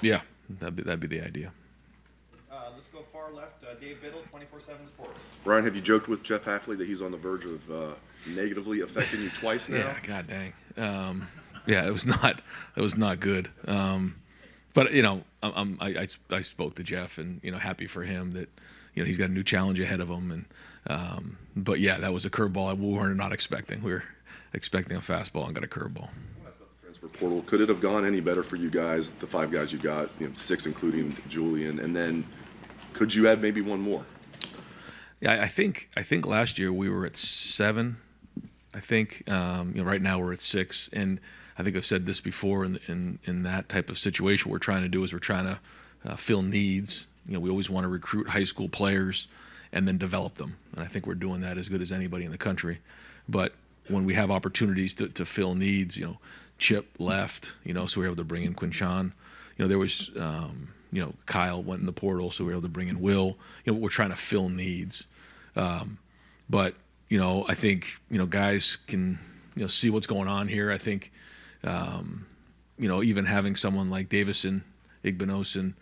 Yeah, that'd be the idea. Let's go far left. Dave Biddle, 24/7 Sports. Ryan, have you joked with Jeff Hafley that he's on the verge of negatively affecting you twice now? Yeah, god dang. Yeah, it was not good. But I spoke to Jeff, and happy for him that he's got a new challenge ahead of him. And but yeah, that was a curveball we were not expecting. We were expecting a fastball and got a curveball. Transfer portal. Could it have gone any better for you guys? The 5 guys you got, 6 including Julian, and then could you add maybe one more? Yeah, I think last year we were at 7. I think right now we're at 6, and I think I've said this before. In that type of situation, what we're trying to do is we're trying to fill needs. We always want to recruit high school players and then develop them, and I think we're doing that as good as anybody in the country. But when we have opportunities to fill needs, Chip left, so we were able to bring in Quinchon. There was, Kyle went in the portal, so we were able to bring in Will. We're trying to fill needs. But, I think, guys can, see what's going on here. I think, even having someone like Davison Igbinosun,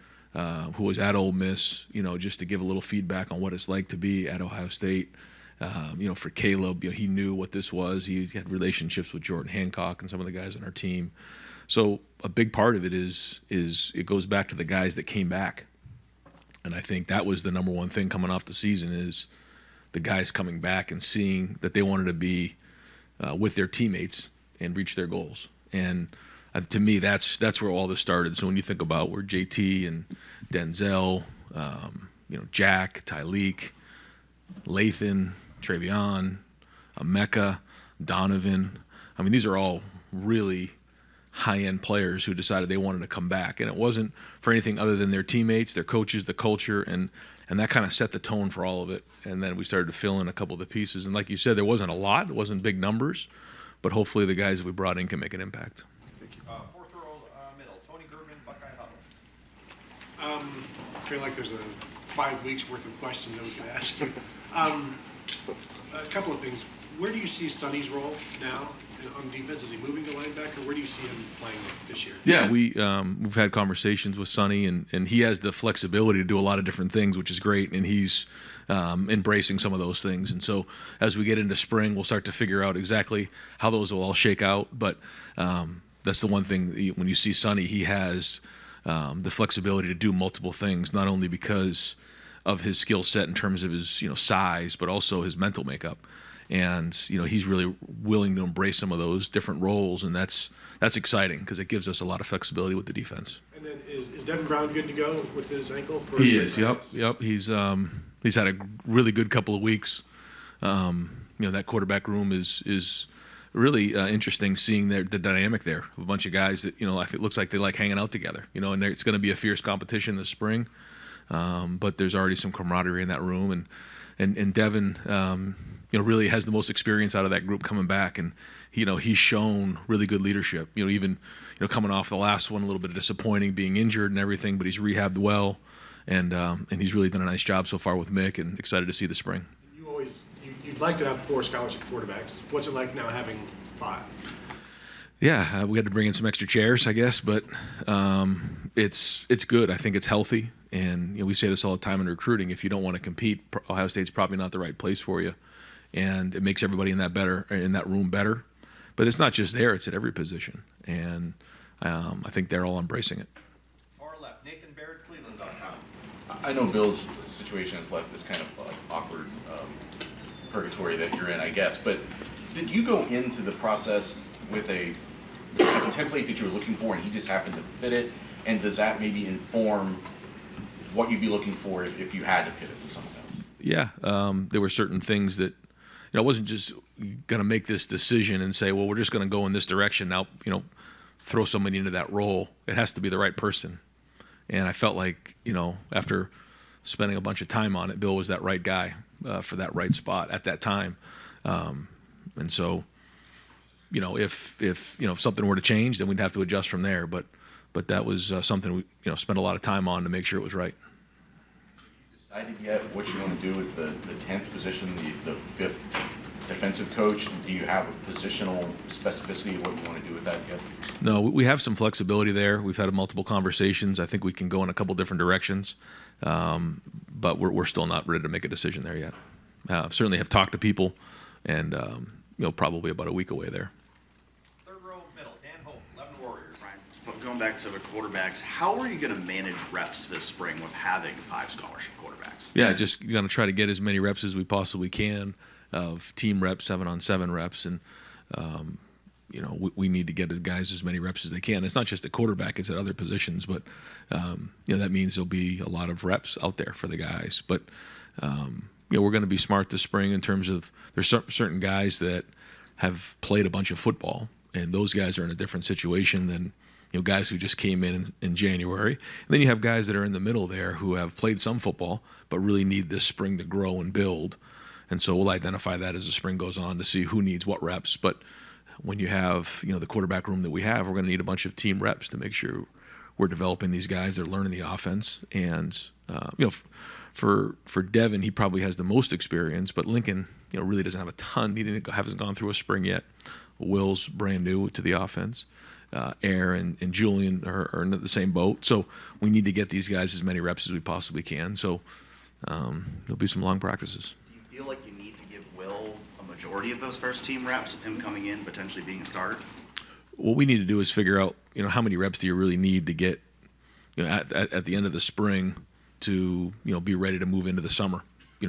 who was at Ole Miss, just to give a little feedback on what it's like to be at Ohio State. For Caleb, he knew what this was. He had relationships with Jordan Hancock and some of the guys on our team. So a big part of it is it goes back to the guys that came back. And I think that was the number one thing coming off the season is the guys coming back and seeing that they wanted to be with their teammates and reach their goals. And to me, that's where all this started. So when you think about where JT and Denzel, Jack, Tyleek, Lathan, Travion, Emeka, Donovan. I mean, these are all really high-end players who decided they wanted to come back. And it wasn't for anything other than their teammates, their coaches, the culture, and that kind of set the tone for all of it. And then we started to fill in a couple of the pieces. And like you said, there wasn't a lot. It wasn't big numbers. But hopefully the guys that we brought in can make an impact. Fourth row middle, Tony German, Buckeye Huddle. I feel like there's 5 weeks worth of questions that we could ask you. A couple of things. Where do you see Sonny's role now on defense? Is he moving to linebacker? Where do you see him playing this year? Yeah, we've had conversations with Sonny, and he has the flexibility to do a lot of different things, which is great, and he's embracing some of those things. And so as we get into spring, we'll start to figure out exactly how those will all shake out. But that's the one thing, when you see Sonny, he has the flexibility to do multiple things, not only because of his skill set in terms of his size, but also his mental makeup. And he's really willing to embrace some of those different roles, and that's exciting because it gives us a lot of flexibility with the defense. And then is Devin Brown good to go with his ankle? He is. Yep. He's had a really good couple of weeks. That quarterback room is really interesting, seeing the dynamic there of a bunch of guys that I think it looks like they like hanging out together. And it's going to be a fierce competition this spring. But there's already some camaraderie in that room, and Devin, really has the most experience out of that group coming back, and he's shown really good leadership. Even coming off the last one, a little bit disappointing, being injured and everything, but he's rehabbed well, and he's really done a nice job so far with Mick, and excited to see the spring. You'd like to have 4 scholarship quarterbacks. What's it like now having 5? Yeah, we had to bring in some extra chairs, I guess, but it's good. I think it's healthy, and we say this all the time in recruiting. If you don't want to compete, Ohio State's probably not the right place for you, and it makes everybody in that room better. But it's not just there; it's at every position, and I think they're all embracing it. Far left, Nathan Barrett, Cleveland.com. I know Bill's situation has left this kind of awkward purgatory that you're in, I guess. But did you go into the process with a template that you were looking for, and he just happened to fit it? And does that maybe inform what you'd be looking for if you had to pivot to someone else? Yeah, there were certain things that I wasn't just going to make this decision and say, well, we're just going to go in this direction now. Throw somebody into that role. It has to be the right person. And I felt like after spending a bunch of time on it, Bill was that right guy for that right spot at that time. And so, if something were to change, then we'd have to adjust from there. But that was something we spent a lot of time on to make sure it was right. Decided yet what you want to do with the 10th position, the 5th defensive coach? Do you have a positional specificity of what you want to do with that yet? No, we have some flexibility there. We've had multiple conversations. I think we can go in a couple different directions, but we're still not ready to make a decision there yet. Certainly have talked to people, and probably about a week away there. Third row middle, Dan Hope, 11 Warriors. Ryan, but going back to the quarterbacks, how are you going to manage reps this spring with having 5 scholarship quarterbacks? Yeah, just going to try to get as many reps as we possibly can of team reps, 7-on-7 reps, and we need to get the guys as many reps as they can. It's not just at quarterback; it's at other positions, but that means there'll be a lot of reps out there for the guys. But we're going to be smart this spring in terms of there's certain guys that have played a bunch of football, and those guys are in a different situation than guys who just came in January. And then you have guys that are in the middle there who have played some football but really need this spring to grow and build. And so we'll identify that as the spring goes on to see who needs what reps. But when you have the quarterback room that we have, we're going to need a bunch of team reps to make sure we're developing these guys. They're learning the offense, and for Devin, he probably has the most experience, but Lincoln really doesn't have a ton. He hasn't gone through a spring yet. Will's brand new to the offense. Air and Julian are in the same boat. So we need to get these guys as many reps as we possibly can. So there'll be some long practices. Do you feel like you need to give Will a majority of those first team reps of him coming in, potentially being a starter? What we need to do is figure out, how many reps do you really need to get, at the end of the spring to, be ready to move into the summer.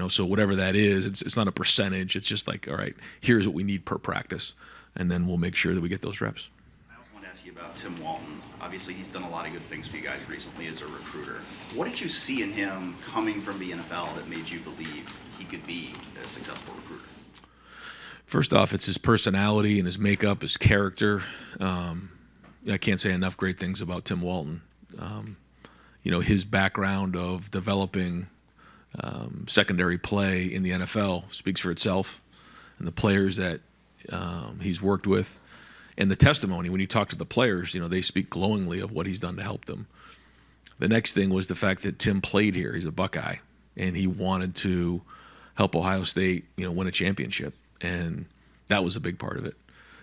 So whatever that is, it's not a percentage. It's just like, all right, here's what we need per practice, and then we'll make sure that we get those reps. I also want to ask you about Tim Walton. Obviously, he's done a lot of good things for you guys recently as a recruiter. What did you see in him coming from the NFL that made you believe he could be a successful recruiter? First off, it's his personality and his makeup, his character. I can't say enough great things about Tim Walton. His background of developing secondary play in the NFL speaks for itself, and the players that he's worked with, and the testimony when you talk to the players, they speak glowingly of what he's done to help them. The next thing was the fact that Tim played here. He's a Buckeye, and he wanted to help Ohio State, win a championship, and that was a big part of it.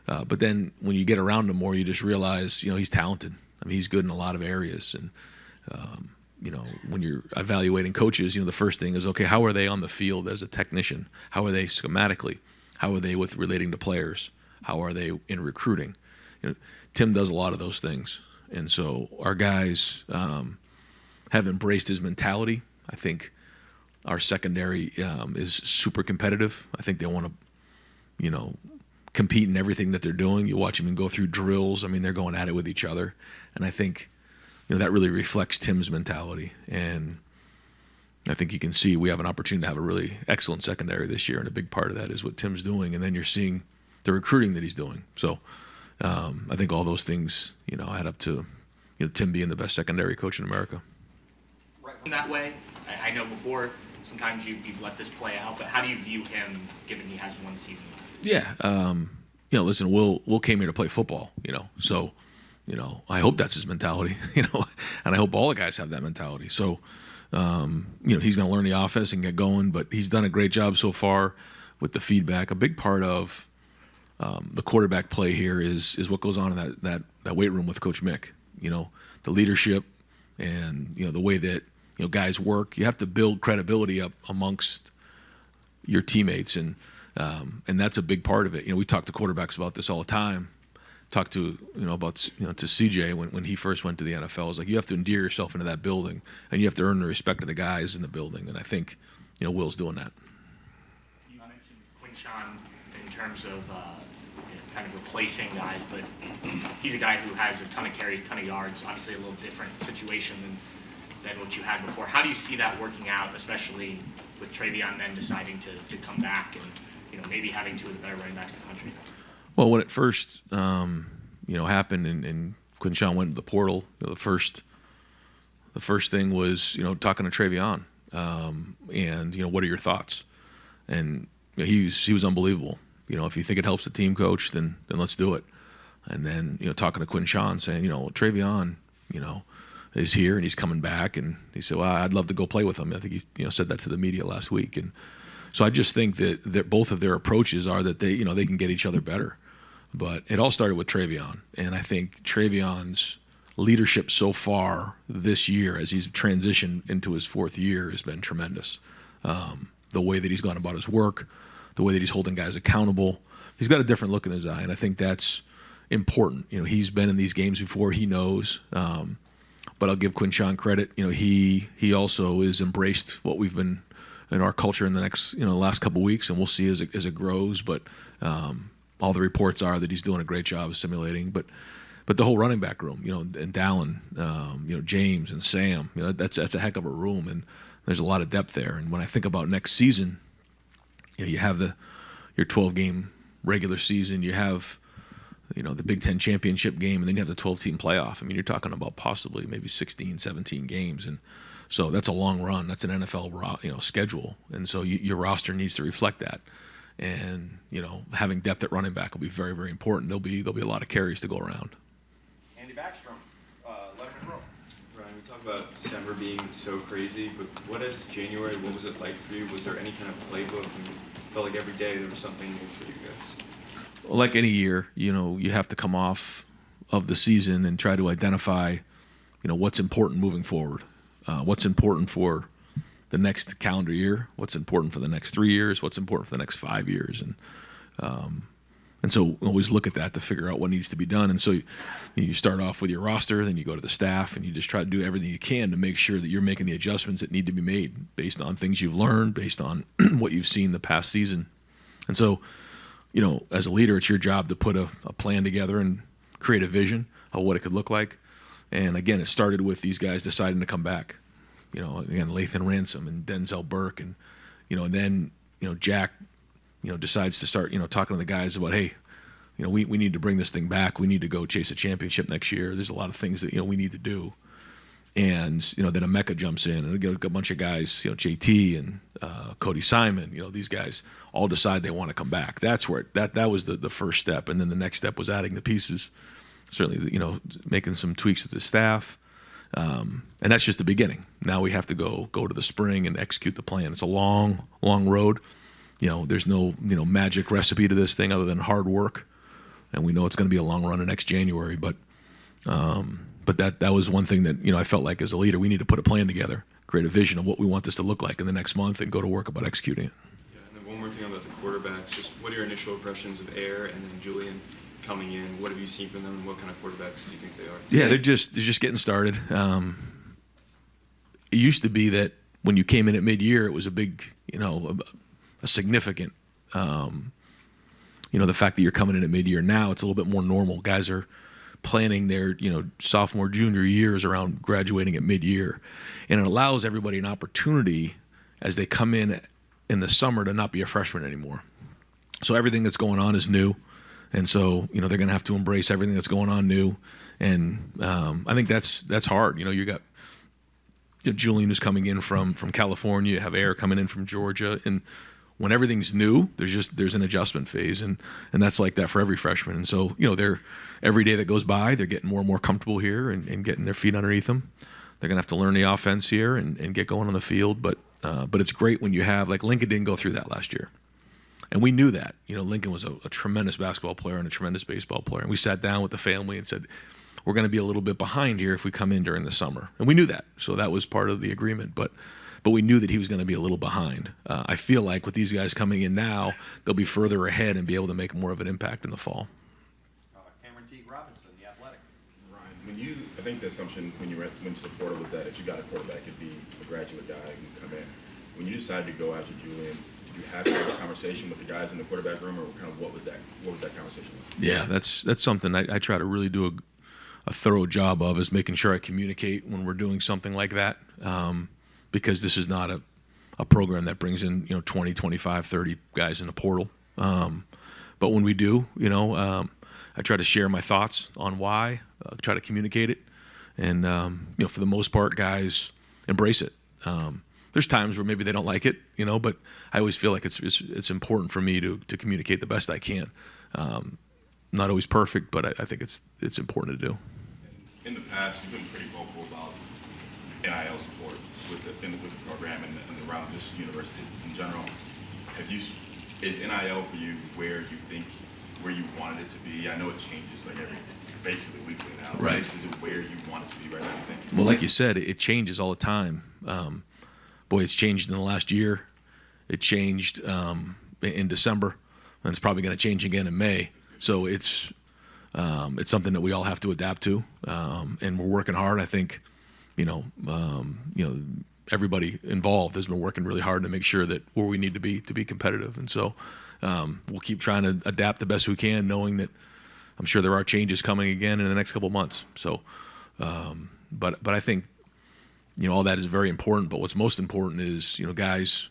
But then when you get around him more, you just realize, he's talented. I mean, he's good in a lot of areas, and when you're evaluating coaches, the first thing is, okay, how are they on the field as a technician? How are they schematically? How are they with relating to players? How are they in recruiting? Tim does a lot of those things. And so our guys have embraced his mentality. I think our secondary is super competitive. I think they want to, compete in everything that they're doing. You watch them go through drills. I mean, they're going at it with each other. And I think that really reflects Tim's mentality. And I think you can see we have an opportunity to have a really excellent secondary this year, and a big part of that is what Tim's doing. And then you're seeing the recruiting that he's doing. So I think all those things, add up to Tim being the best secondary coach in America. In that way, I know before sometimes you've let this play out, but how do you view him given he has one season left? Yeah, listen, Will came here to play football, so. I hope that's his mentality, and I hope all the guys have that mentality. So, he's going to learn the offense and get going, but he's done a great job so far with the feedback. A big part of the quarterback play here is what goes on in that weight room with Coach Mick. The leadership and, the way that, guys work. You have to build credibility up amongst your teammates, and that's a big part of it. We talk to quarterbacks about this all the time. Talk to to CJ when he first went to the NFL. It's like you have to endear yourself into that building, and you have to earn the respect of the guys in the building. And I think Will's doing that. You mentioned Quinshon in terms of kind of replacing guys, but he's a guy who has a ton of carries, a ton of yards. Obviously, a little different situation than what you had before. How do you see that working out, especially with Travion then deciding to come back and maybe having two of the better running backs in the country? Well, when it first, happened and Quinshon went to the portal, the first thing was, talking to Travion, and what are your thoughts? And he was unbelievable. If you think it helps the team coach, then let's do it. And then talking to Quinshon, saying, Travion, is here and he's coming back, and he said, well, I'd love to go play with him. I think he said that to the media last week, and So I just think that both of their approaches are that they can get each other better. But it all started with Travion, and I think Travion's leadership so far this year, as he's transitioned into his 4th year, has been tremendous. The way that he's gone about his work, the way that he's holding guys accountable, he's got a different look in his eye, and I think that's important. He's been in these games before, he knows. But I'll give Quinshawn credit. He also has embraced what we've been in our culture in the next last couple of weeks, and we'll see as it grows. But all the reports are that he's doing a great job of simulating. But the whole running back room, and Dallin, James and Sam, that's a heck of a room, and there's a lot of depth there. And when I think about next season, you have your 12-game regular season, you have the Big Ten championship game, and then you have the 12-team playoff. I mean, you're talking about possibly maybe 16, 17 games, and so that's a long run. That's an NFL schedule, and so your roster needs to reflect that. And having depth at running back will be very, very important. There'll be a lot of carries to go around. Andy Backstrom, Letterman Row. Ryan, we talk about December being so crazy, but what was it like for you? Was there any kind of playbook? And it felt like every day there was something new for you guys. Well, like any year, you have to come off of the season and try to identify, what's important moving forward, what's important for the next calendar year, what's important for the next 3 years, what's important for the next 5 years, and so always look at that to figure out what needs to be done. And so you start off with your roster, then you go to the staff, and you just try to do everything you can to make sure that you're making the adjustments that need to be made based on things you've learned, based on what you've seen the past season. And so, as a leader, it's your job to put a plan together and create a vision of what it could look like. And again, it started with these guys deciding to come back. Again, Lathan Ransom and Denzel Burke, and and then Jack, decides to start talking to the guys about, hey, we need to bring this thing back. We need to go chase a championship next year. There's a lot of things that we need to do. And then Emeka jumps in, and a bunch of guys, JT and Cody Simon, these guys all decide they want to come back. That's where that was the first step, and then the next step was adding the pieces. Certainly, making some tweaks to the staff, and that's just the beginning. Now we have to go to the spring and execute the plan. It's a long road. There's no magic recipe to this thing other than hard work, and we know it's going to be a long run in next January, but. But that was one thing that I felt like as a leader, we need to put a plan together, create a vision of what we want this to look like in the next month, and go to work about executing it. Yeah, and then one more thing about the quarterbacks. Just what are your initial impressions of Air and then Julian coming in? What have you seen from them, and what kind of quarterbacks do you think they are? Yeah, they're just getting started. It used to be that when you came in at mid-year, it was a big, a significant, the fact that you're coming in at mid-year. Now it's a little bit more normal. Guys are planning their sophomore, junior years around graduating at mid-year, and it allows everybody an opportunity as they come in the summer to not be a freshman anymore. So everything that's going on is new, and so they're going to have to embrace everything that's going on new, and I think that's hard. You got Julian who's coming in from California, you have Air coming in from Georgia, and when everything's new, there's an adjustment phase, and that's like that for every freshman. And so they're every day that goes by, they're getting more and more comfortable here and getting their feet underneath them. They're gonna have to learn the offense here and get going on the field. But it's great when you have, like, Lincoln didn't go through that last year, and we knew that. Lincoln was a tremendous basketball player and a tremendous baseball player, and we sat down with the family and said, we're going to be a little bit behind here if we come in during the summer, and we knew that. So that was part of the agreement, but we knew that he was going to be a little behind. I feel like with these guys coming in now, they'll be further ahead and be able to make more of an impact in the fall. Cameron T. Robinson, The Athletic. Ryan, I think the assumption when you went to the portal was that if you got a quarterback, it'd be a graduate guy who would come in. When you decided to go after Julian, did you have a conversation with the guys in the quarterback room, or kind of what was that conversation like? Yeah, that's something I try to really do a thorough job of, is making sure I communicate when we're doing something like that. Because this is not a program that brings in 20, 25, 30 guys in the portal. But when we do, I try to share my thoughts on why, try to communicate it, and for the most part, guys embrace it. There's times where maybe they don't like it, but I always feel like it's important for me to communicate the best I can. Not always perfect, but I think it's important to do. In the past, you've been pretty vocal about NIL support with the program and around this university in general. is NIL for you where you wanted it to be? I know it changes like basically weekly now. Right. Is it where you want it to be right now, you think? Well, like you said, it changes all the time. Boy, it's changed in the last year. It changed in December, and it's probably going to change again in May. So it's something that we all have to adapt to, and we're working hard. I think, everybody involved has been working really hard to make sure that where we need to be competitive. And so we'll keep trying to adapt the best we can, knowing that I'm sure there are changes coming again in the next couple of months. So, but I think, all that is very important. But what's most important is, guys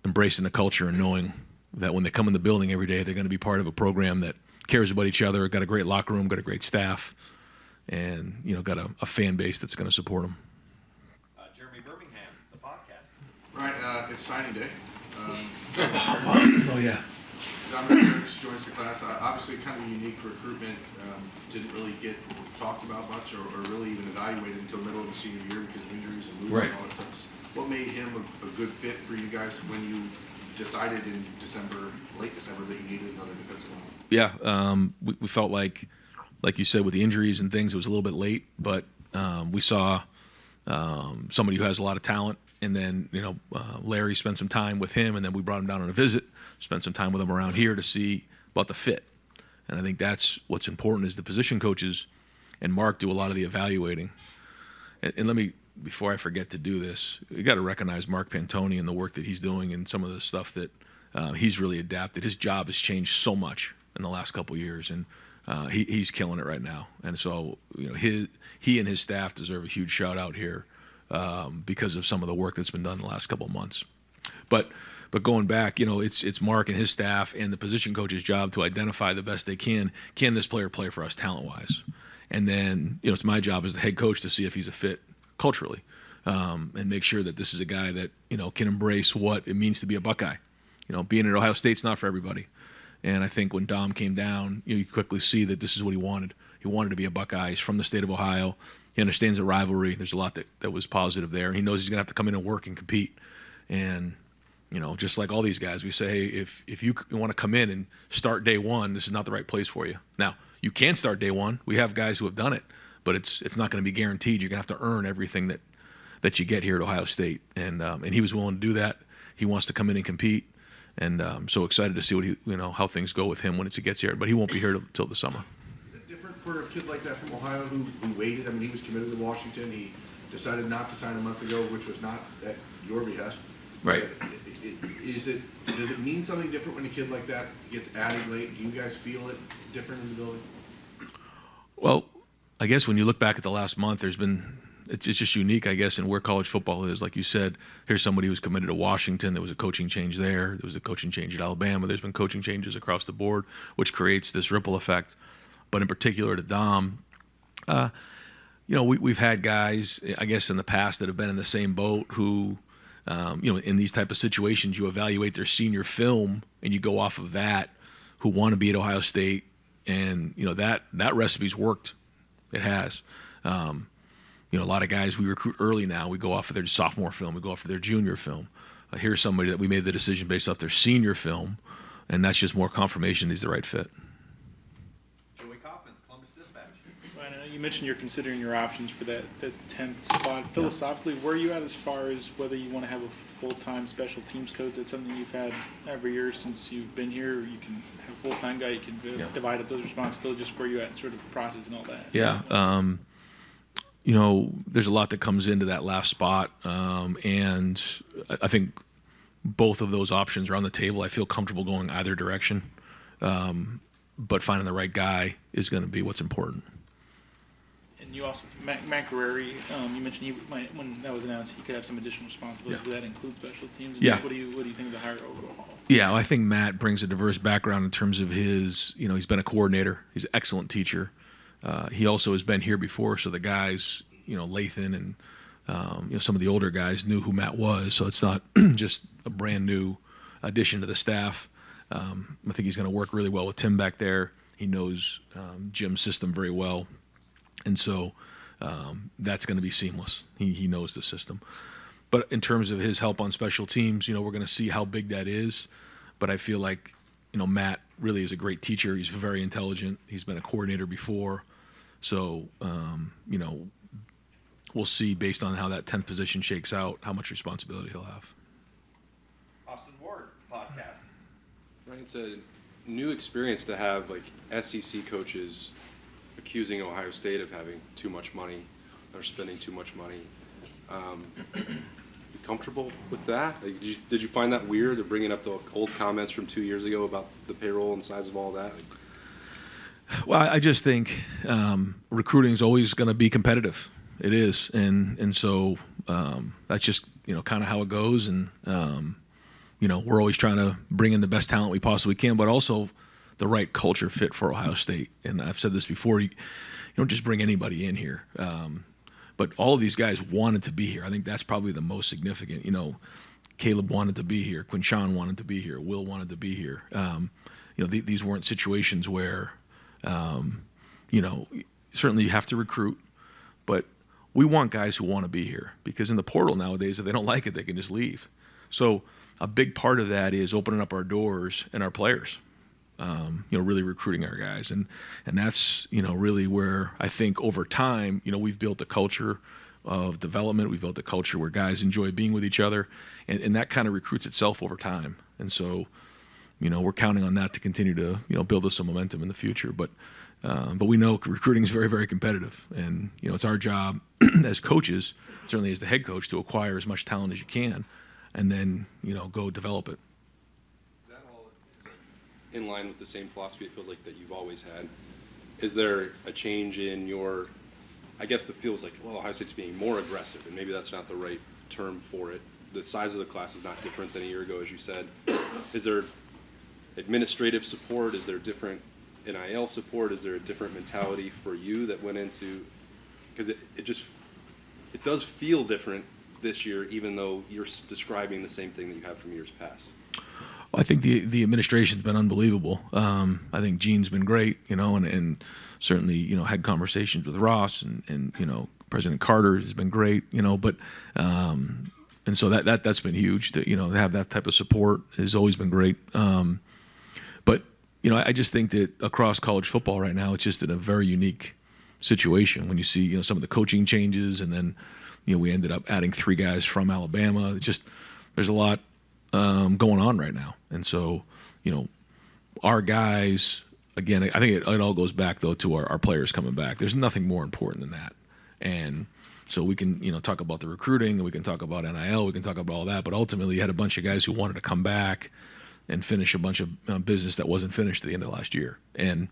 embracing the culture and knowing that when they come in the building every day, they're going to be part of a program that cares about each other, got a great locker room, got a great staff, and, got a fan base that's going to support them. Jeremy Birmingham, the podcast. Right, it's signing day. Oh, yeah. Dominic Burks joins the class. Obviously, kind of unique recruitment. Didn't really get talked about much or really even evaluated until middle of the senior year because of injuries and movement Right. and all that stuff. What made him a good fit for you guys when you decided in late December, that you needed another defensive line? Yeah, we felt like you said, with the injuries and things, it was a little bit late, but we saw somebody who has a lot of talent. And then, Larry spent some time with him, and then we brought him down on a visit, spent some time with him around here to see about the fit. And I think that's what's important is the position coaches and Mark do a lot of the evaluating. And let me, before I forget to do this, you got to recognize Mark Pantoni and the work that he's doing and some of the stuff that he's really adapted. His job has changed so much in the last couple of years, and he's killing it right now. And so, he and his staff deserve a huge shout out here. Because of some of the work that's been done in the last couple of months. But going back, it's Mark and his staff and the position coach's job to identify the best they can. Can this player play for us talent-wise? And then, it's my job as the head coach to see if he's a fit culturally, and make sure that this is a guy that, can embrace what it means to be a Buckeye. Being at Ohio State's not for everybody. And I think when Dom came down, you quickly see that this is what he wanted. He wanted to be a Buckeye. He's from the state of Ohio. He understands the rivalry. There's a lot that was positive there. He knows he's going to have to come in and work and compete. And, just like all these guys, we say, hey, if you want to come in and start day one, this is not the right place for you. Now, you can start day one. We have guys who have done it, but it's not going to be guaranteed. You're going to have to earn everything that you get here at Ohio State. And he was willing to do that. He wants to come in and compete. And I'm so excited to see what how things go with him when he gets here. But he won't be here till the summer. Different for a kid like that from Ohio who waited. I mean, he was committed to Washington. He decided not to sign a month ago, which was not at your behest. Right. Does it mean something different when a kid like that gets added late? Do you guys feel it different in the building? Well, I guess when you look back at the last month, it's just unique, I guess, in where college football is. Like you said, here's somebody who's committed to Washington. There was a coaching change there. There was a coaching change at Alabama. There's been coaching changes across the board, which creates this ripple effect. But in particular to Dom, we've had guys, I guess, in the past that have been in the same boat who, in these type of situations, you evaluate their senior film and you go off of that, who want to be at Ohio State, and that recipe's worked. It has. A lot of guys we recruit early now. We go off of their sophomore film. We go off of their junior film. Here's somebody that we made the decision based off their senior film, and that's just more confirmation he's the right fit. Joey Kaufman, Columbus Dispatch. Ryan, I know you mentioned you're considering your options for that 10th spot. Philosophically, where are you at as far as whether you want to have a full-time special teams coach? That's something you've had every year since you've been here. You can have a full-time guy. You can divide up those responsibilities. Just where you at in sort of the process and all that. Yeah. There's a lot that comes into that last spot, and I think both of those options are on the table. I feel comfortable going either direction, but finding the right guy is going to be what's important. And you also, Matt Guerreri, you mentioned he might, when that was announced, he could have some additional responsibilities. Yeah. Does that include special teams? Yeah. What do you think of the hire overall? Yeah, I think Matt brings a diverse background in terms of his, he's been a coordinator. He's an excellent teacher. He also has been here before, so the guys, Lathan and some of the older guys knew who Matt was. So it's not just a brand new addition to the staff. I think he's going to work really well with Tim back there. He knows Jim's system very well, and so that's going to be seamless. He knows the system. but in terms of his help on special teams, you know, we're going to see how big that is. But I feel like, you know, Matt really is a great teacher. He's very intelligent. He's been a coordinator before. So, you know, we'll see based on how that 10th position shakes out, how much responsibility he'll have. Austin Ward podcast. Right, it's a new experience to have like SEC coaches accusing Ohio State of having too much money or spending too much money. You comfortable with that? Like, did you find that weird, to bringing up the old comments from 2 years ago about the payroll and size of all that? Well, I just think recruiting is always going to be competitive. It is, and so that's just, you know, kind of how it goes. And you know, we're always trying to bring in the best talent we possibly can, but also the right culture fit for Ohio State. And I've said this before: you don't just bring anybody in here. But all of these guys wanted to be here. I think that's probably the most significant. You know, Caleb wanted to be here. Quinshawn wanted to be here. Will wanted to be here. You know, these weren't situations where, you know, certainly you have to recruit, but we want guys who want to be here, because in the portal nowadays, if they don't like it, they can just leave. So a big part of that is opening up our doors and our players. You know, really recruiting our guys, and that's, you know, really where I think over time, you know, we've built a culture of development. We've built a culture where guys enjoy being with each other, and that kind of recruits itself over time. And so, you know, we're counting on that to continue to, you know, build us some momentum in the future. But we know recruiting is very, very competitive, and you know, it's our job as coaches, certainly as the head coach, to acquire as much talent as you can, and then, you know, go develop it. In line with the same philosophy it feels like that you've always had. Is there a change in your, I guess it feels like, well, Ohio State's being more aggressive, and maybe that's not the right term for it. The size of the class is not different than a year ago, as you said. Is there administrative support? Is there different NIL support? Is there a different mentality for you that went into, because it does feel different this year, even though you're describing the same thing that you have from years past? Well, I think the administration's been unbelievable. I think Gene's been great, you know, and certainly, you know, had conversations with Ross, and you know, President Carter has been great, you know, but and so that's been huge. To, you know, to have that type of support has always been great. But you know, I just think that across college football right now, it's just in a very unique situation when you see, you know, some of the coaching changes, and then, you know, we ended up adding 3 guys from Alabama. It just, there's a lot going on right now. And so, you know, our guys, again, I think it all goes back, though, to our players coming back. There's nothing more important than that. And so we can, you know, talk about the recruiting, and we can talk about NIL, we can talk about all that, but ultimately you had a bunch of guys who wanted to come back and finish a bunch of business that wasn't finished at the end of last year. And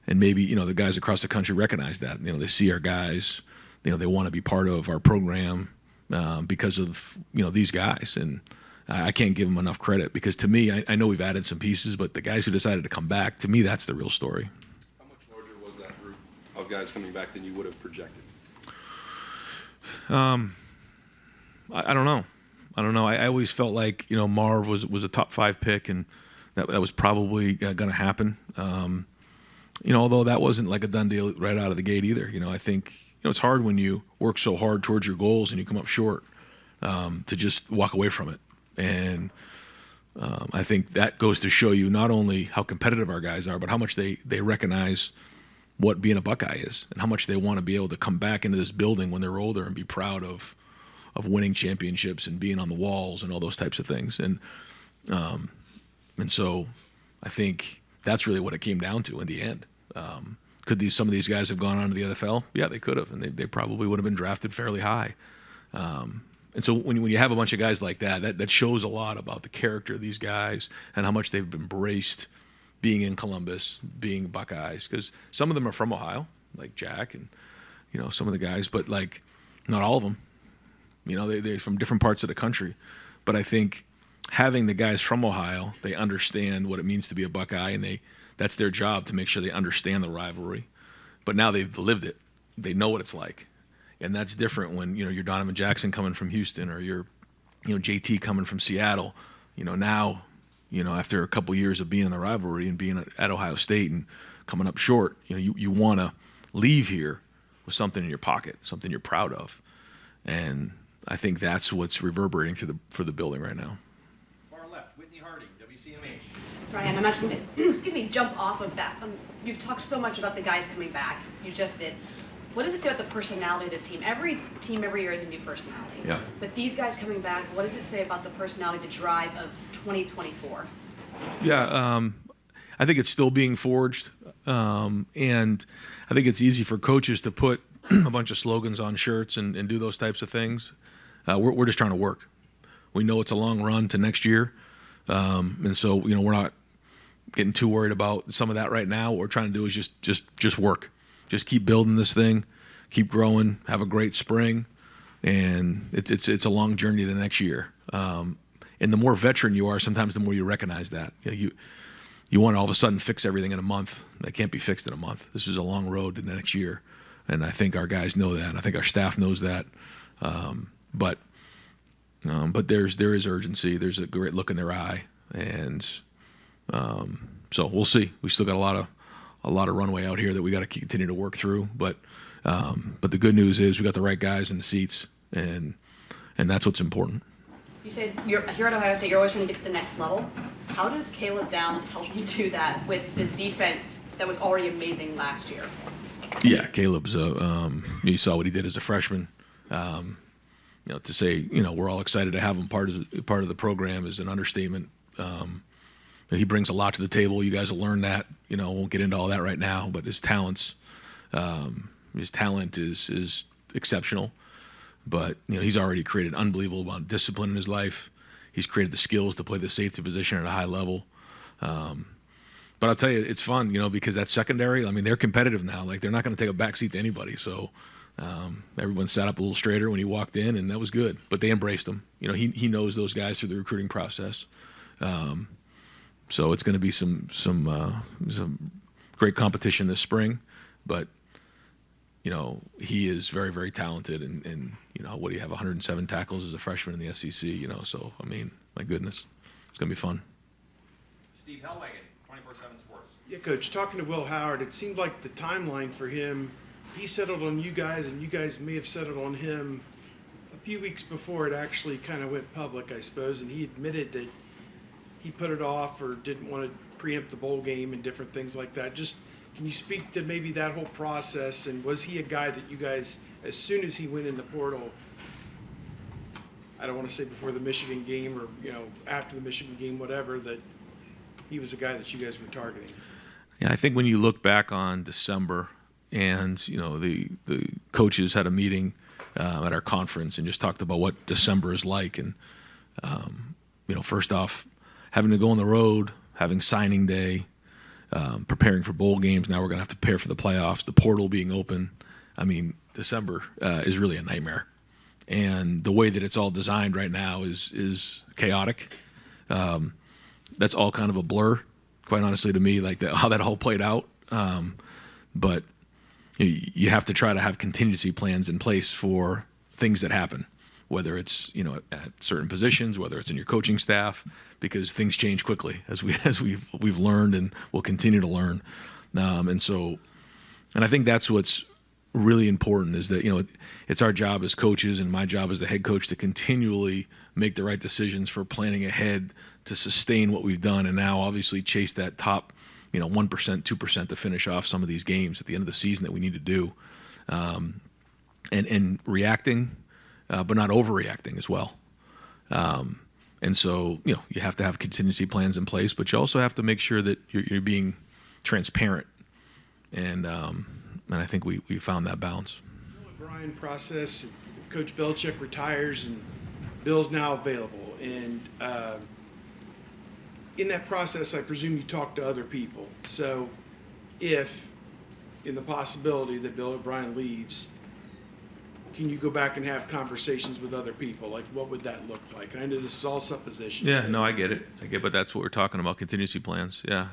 maybe, you know, the guys across the country recognize that. You know, they see our guys, you know, they want to be part of our program because of, you know, these guys. And I can't give them enough credit, because to me, I know we've added some pieces, but the guys who decided to come back, to me, that's the real story. How much larger was that group of guys coming back than you would have projected? I don't know. I always felt like, you know, Marv was a top 5 pick, and that was probably going to happen. You know, although that wasn't like a done deal right out of the gate either. You know, I think, you know, it's hard when you work so hard towards your goals and you come up short, to just walk away from it. And I think that goes to show you not only how competitive our guys are, but how much they recognize what being a Buckeye is, and how much they want to be able to come back into this building when they're older and be proud of winning championships and being on the walls and all those types of things. And so I think that's really what it came down to in the end. Could some of these guys have gone on to the NFL? Yeah, they could have, and they probably would have been drafted fairly high. And so when you have a bunch of guys like that shows a lot about the character of these guys and how much they've embraced being in Columbus, being Buckeyes. Because some of them are from Ohio, like Jack, and, you know, some of the guys, but like not all of them. You know, they're from different parts of the country. But I think having the guys from Ohio, they understand what it means to be a Buckeye, and that's their job, to make sure they understand the rivalry. But now they've lived it. They know what it's like. And that's different when, you know, you're Donovan Jackson coming from Houston, or you're, you know, JT coming from Seattle. You know, now, you know, after a couple years of being in the rivalry and being at Ohio State and coming up short, you know, you want to leave here with something in your pocket, something you're proud of. And I think that's what's reverberating for the building right now. Far left, Whitney Harding, WCMH. Brian, I'm actually going to, excuse me, jump off of that. You've talked so much about the guys coming back. You just did. What does it say about the personality of this team? Every team every year has a new personality. Yeah. But these guys coming back, what does it say about the personality, the drive of 2024? Yeah, I think it's still being forged, and I think it's easy for coaches to put a bunch of slogans on shirts and do those types of things. We're just trying to work. We know it's a long run to next year, and so we're not getting too worried about some of that right now. What we're trying to do is just work, just keep building this thing, keep growing, have a great spring, and it's a long journey to next year. And the more veteran you are, sometimes the more you recognize that. You want to all of a sudden fix everything in a month. That can't be fixed in a month. This is a long road to the next year, and I think our guys know that. And I think our staff knows that. But there is urgency. There's a great look in their eye, and so we'll see. We still got a lot of runway out here that we got to continue to work through. But the good news is we got the right guys in the seats, and that's what's important. You said you're here at Ohio State, you're always trying to get to the next level. How does Caleb Downs help you do that with this defense that was already amazing last year? Yeah, Caleb's you saw what he did as a freshman. To say, we're all excited to have him part of the program is an understatement. He brings a lot to the table. You guys will learn that. Won't get into all that right now, but his talent is exceptional. But he's already created an unbelievable amount of discipline in his life. He's created the skills to play the safety position at a high level. But I'll tell you, it's fun, because that secondary, they're competitive now. Like, they're not going to take a backseat to anybody. So everyone sat up a little straighter when he walked in, and that was good. But they embraced him. He knows those guys through the recruiting process. So it's going to be some great competition this spring. But he is very, very talented, and what do you have, 107 tackles as a freshman in the SEC, so, my goodness, it's going to be fun. Steve Hellwagon, 24/7 Sports. Yeah, Coach, talking to Will Howard, it seemed like the timeline for him, he settled on you guys, and you guys may have settled on him a few weeks before it actually kind of went public, I suppose, and he admitted that he put it off or didn't want to preempt the bowl game and different things like that. Just, can you speak to maybe that whole process, and was he a guy that you guys, as soon as he went in the portal, I don't want to say before the Michigan game or, after the Michigan game, whatever, that he was a guy that you guys were targeting? Yeah, I think when you look back on December and, the coaches had a meeting at our conference and just talked about what December is like. And, first off, having to go on the road, having signing day, preparing for bowl games. Now we're going to have to prepare for the playoffs, the portal being open. December is really a nightmare. And the way that it's all designed right now is chaotic. That's all kind of a blur, quite honestly, to me, like how that all played out. But you have to try to have contingency plans in place for things that happen, whether it's at certain positions, whether it's in your coaching staff, because things change quickly as we've learned and will continue to learn. And I think that's what's really important is that it's our job as coaches and my job as the head coach to continually make the right decisions for planning ahead to sustain what we've done, and now obviously chase that top 1%, 2% to finish off some of these games at the end of the season that we need to do, and reacting, but not overreacting as well. And so you have to have contingency plans in place, but you also have to make sure that you're being transparent, and I think we found that balance. The Brian process, Coach Belichick retires and Bill's now available, and in that process, I presume you talk to other people. So if, in the possibility that Bill O'Brien leaves, can you go back and have conversations with other people? Like, what would that look like? I know this is all supposition. Yeah, no, I get it. But that's what we're talking about, contingency plans. Yeah.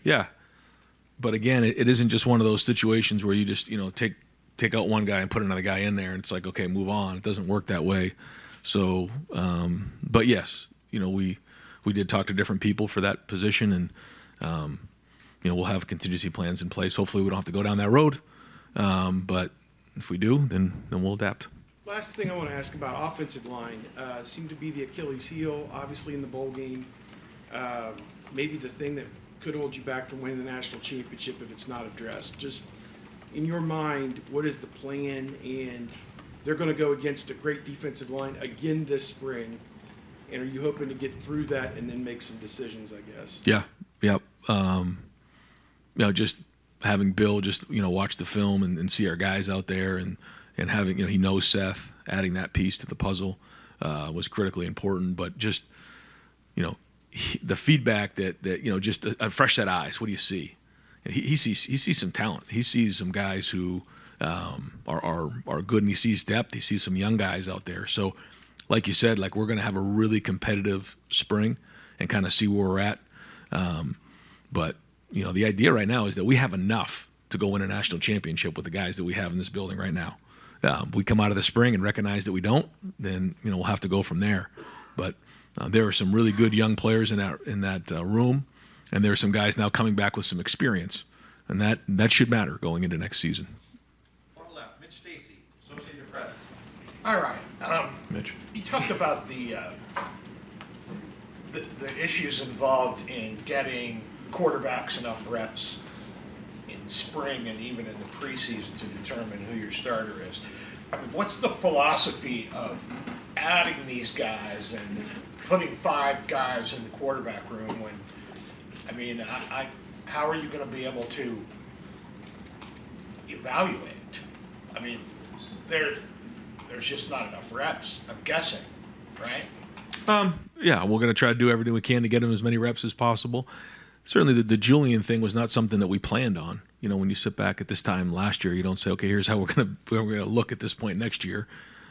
Yeah. But again, it isn't just one of those situations where you just, take out one guy and put another guy in there and it's like, okay, move on. It doesn't work that way. So, but yes, we did talk to different people for that position, and, we'll have contingency plans in place. Hopefully we don't have to go down that road. But if we do, then we'll adapt. Last thing I want to ask about offensive line seemed to be the Achilles heel, obviously in the bowl game. Maybe the thing that could hold you back from winning the national championship if it's not addressed. Just in your mind, what is the plan? And they're going to go against a great defensive line again this spring. And are you hoping to get through that and then make some decisions, I guess? Yeah. Yep. Just having Bill just, watch the film and see our guys out there and having, he knows Seth, adding that piece to the puzzle was critically important. But just, the feedback that just a fresh set of eyes. What do you see? He sees some talent. He sees some guys who are good, and he sees depth. He sees some young guys out there. So, like you said, we're going to have a really competitive spring and kind of see where we're at. But the idea right now is that we have enough to go win a national championship with the guys that we have in this building right now. We come out of the spring and recognize that we don't, then we'll have to go from there. But there are some really good young players in that room, and there are some guys now coming back with some experience, and that should matter going into next season. Far left, Mitch Stacy, Associated Press. All right. Mitch. You talked about the issues involved in getting quarterbacks enough reps in spring and even in the preseason to determine who your starter is. I mean, what's the philosophy of adding these guys and putting 5 guys in the quarterback room when, how are you going to be able to evaluate? I mean, there's just not enough reps, I'm guessing, right? Yeah, we're going to try to do everything we can to get him as many reps as possible. Certainly the Julian thing was not something that we planned on. When you sit back at this time last year, you don't say, okay, here's how we're going to look at this point next year.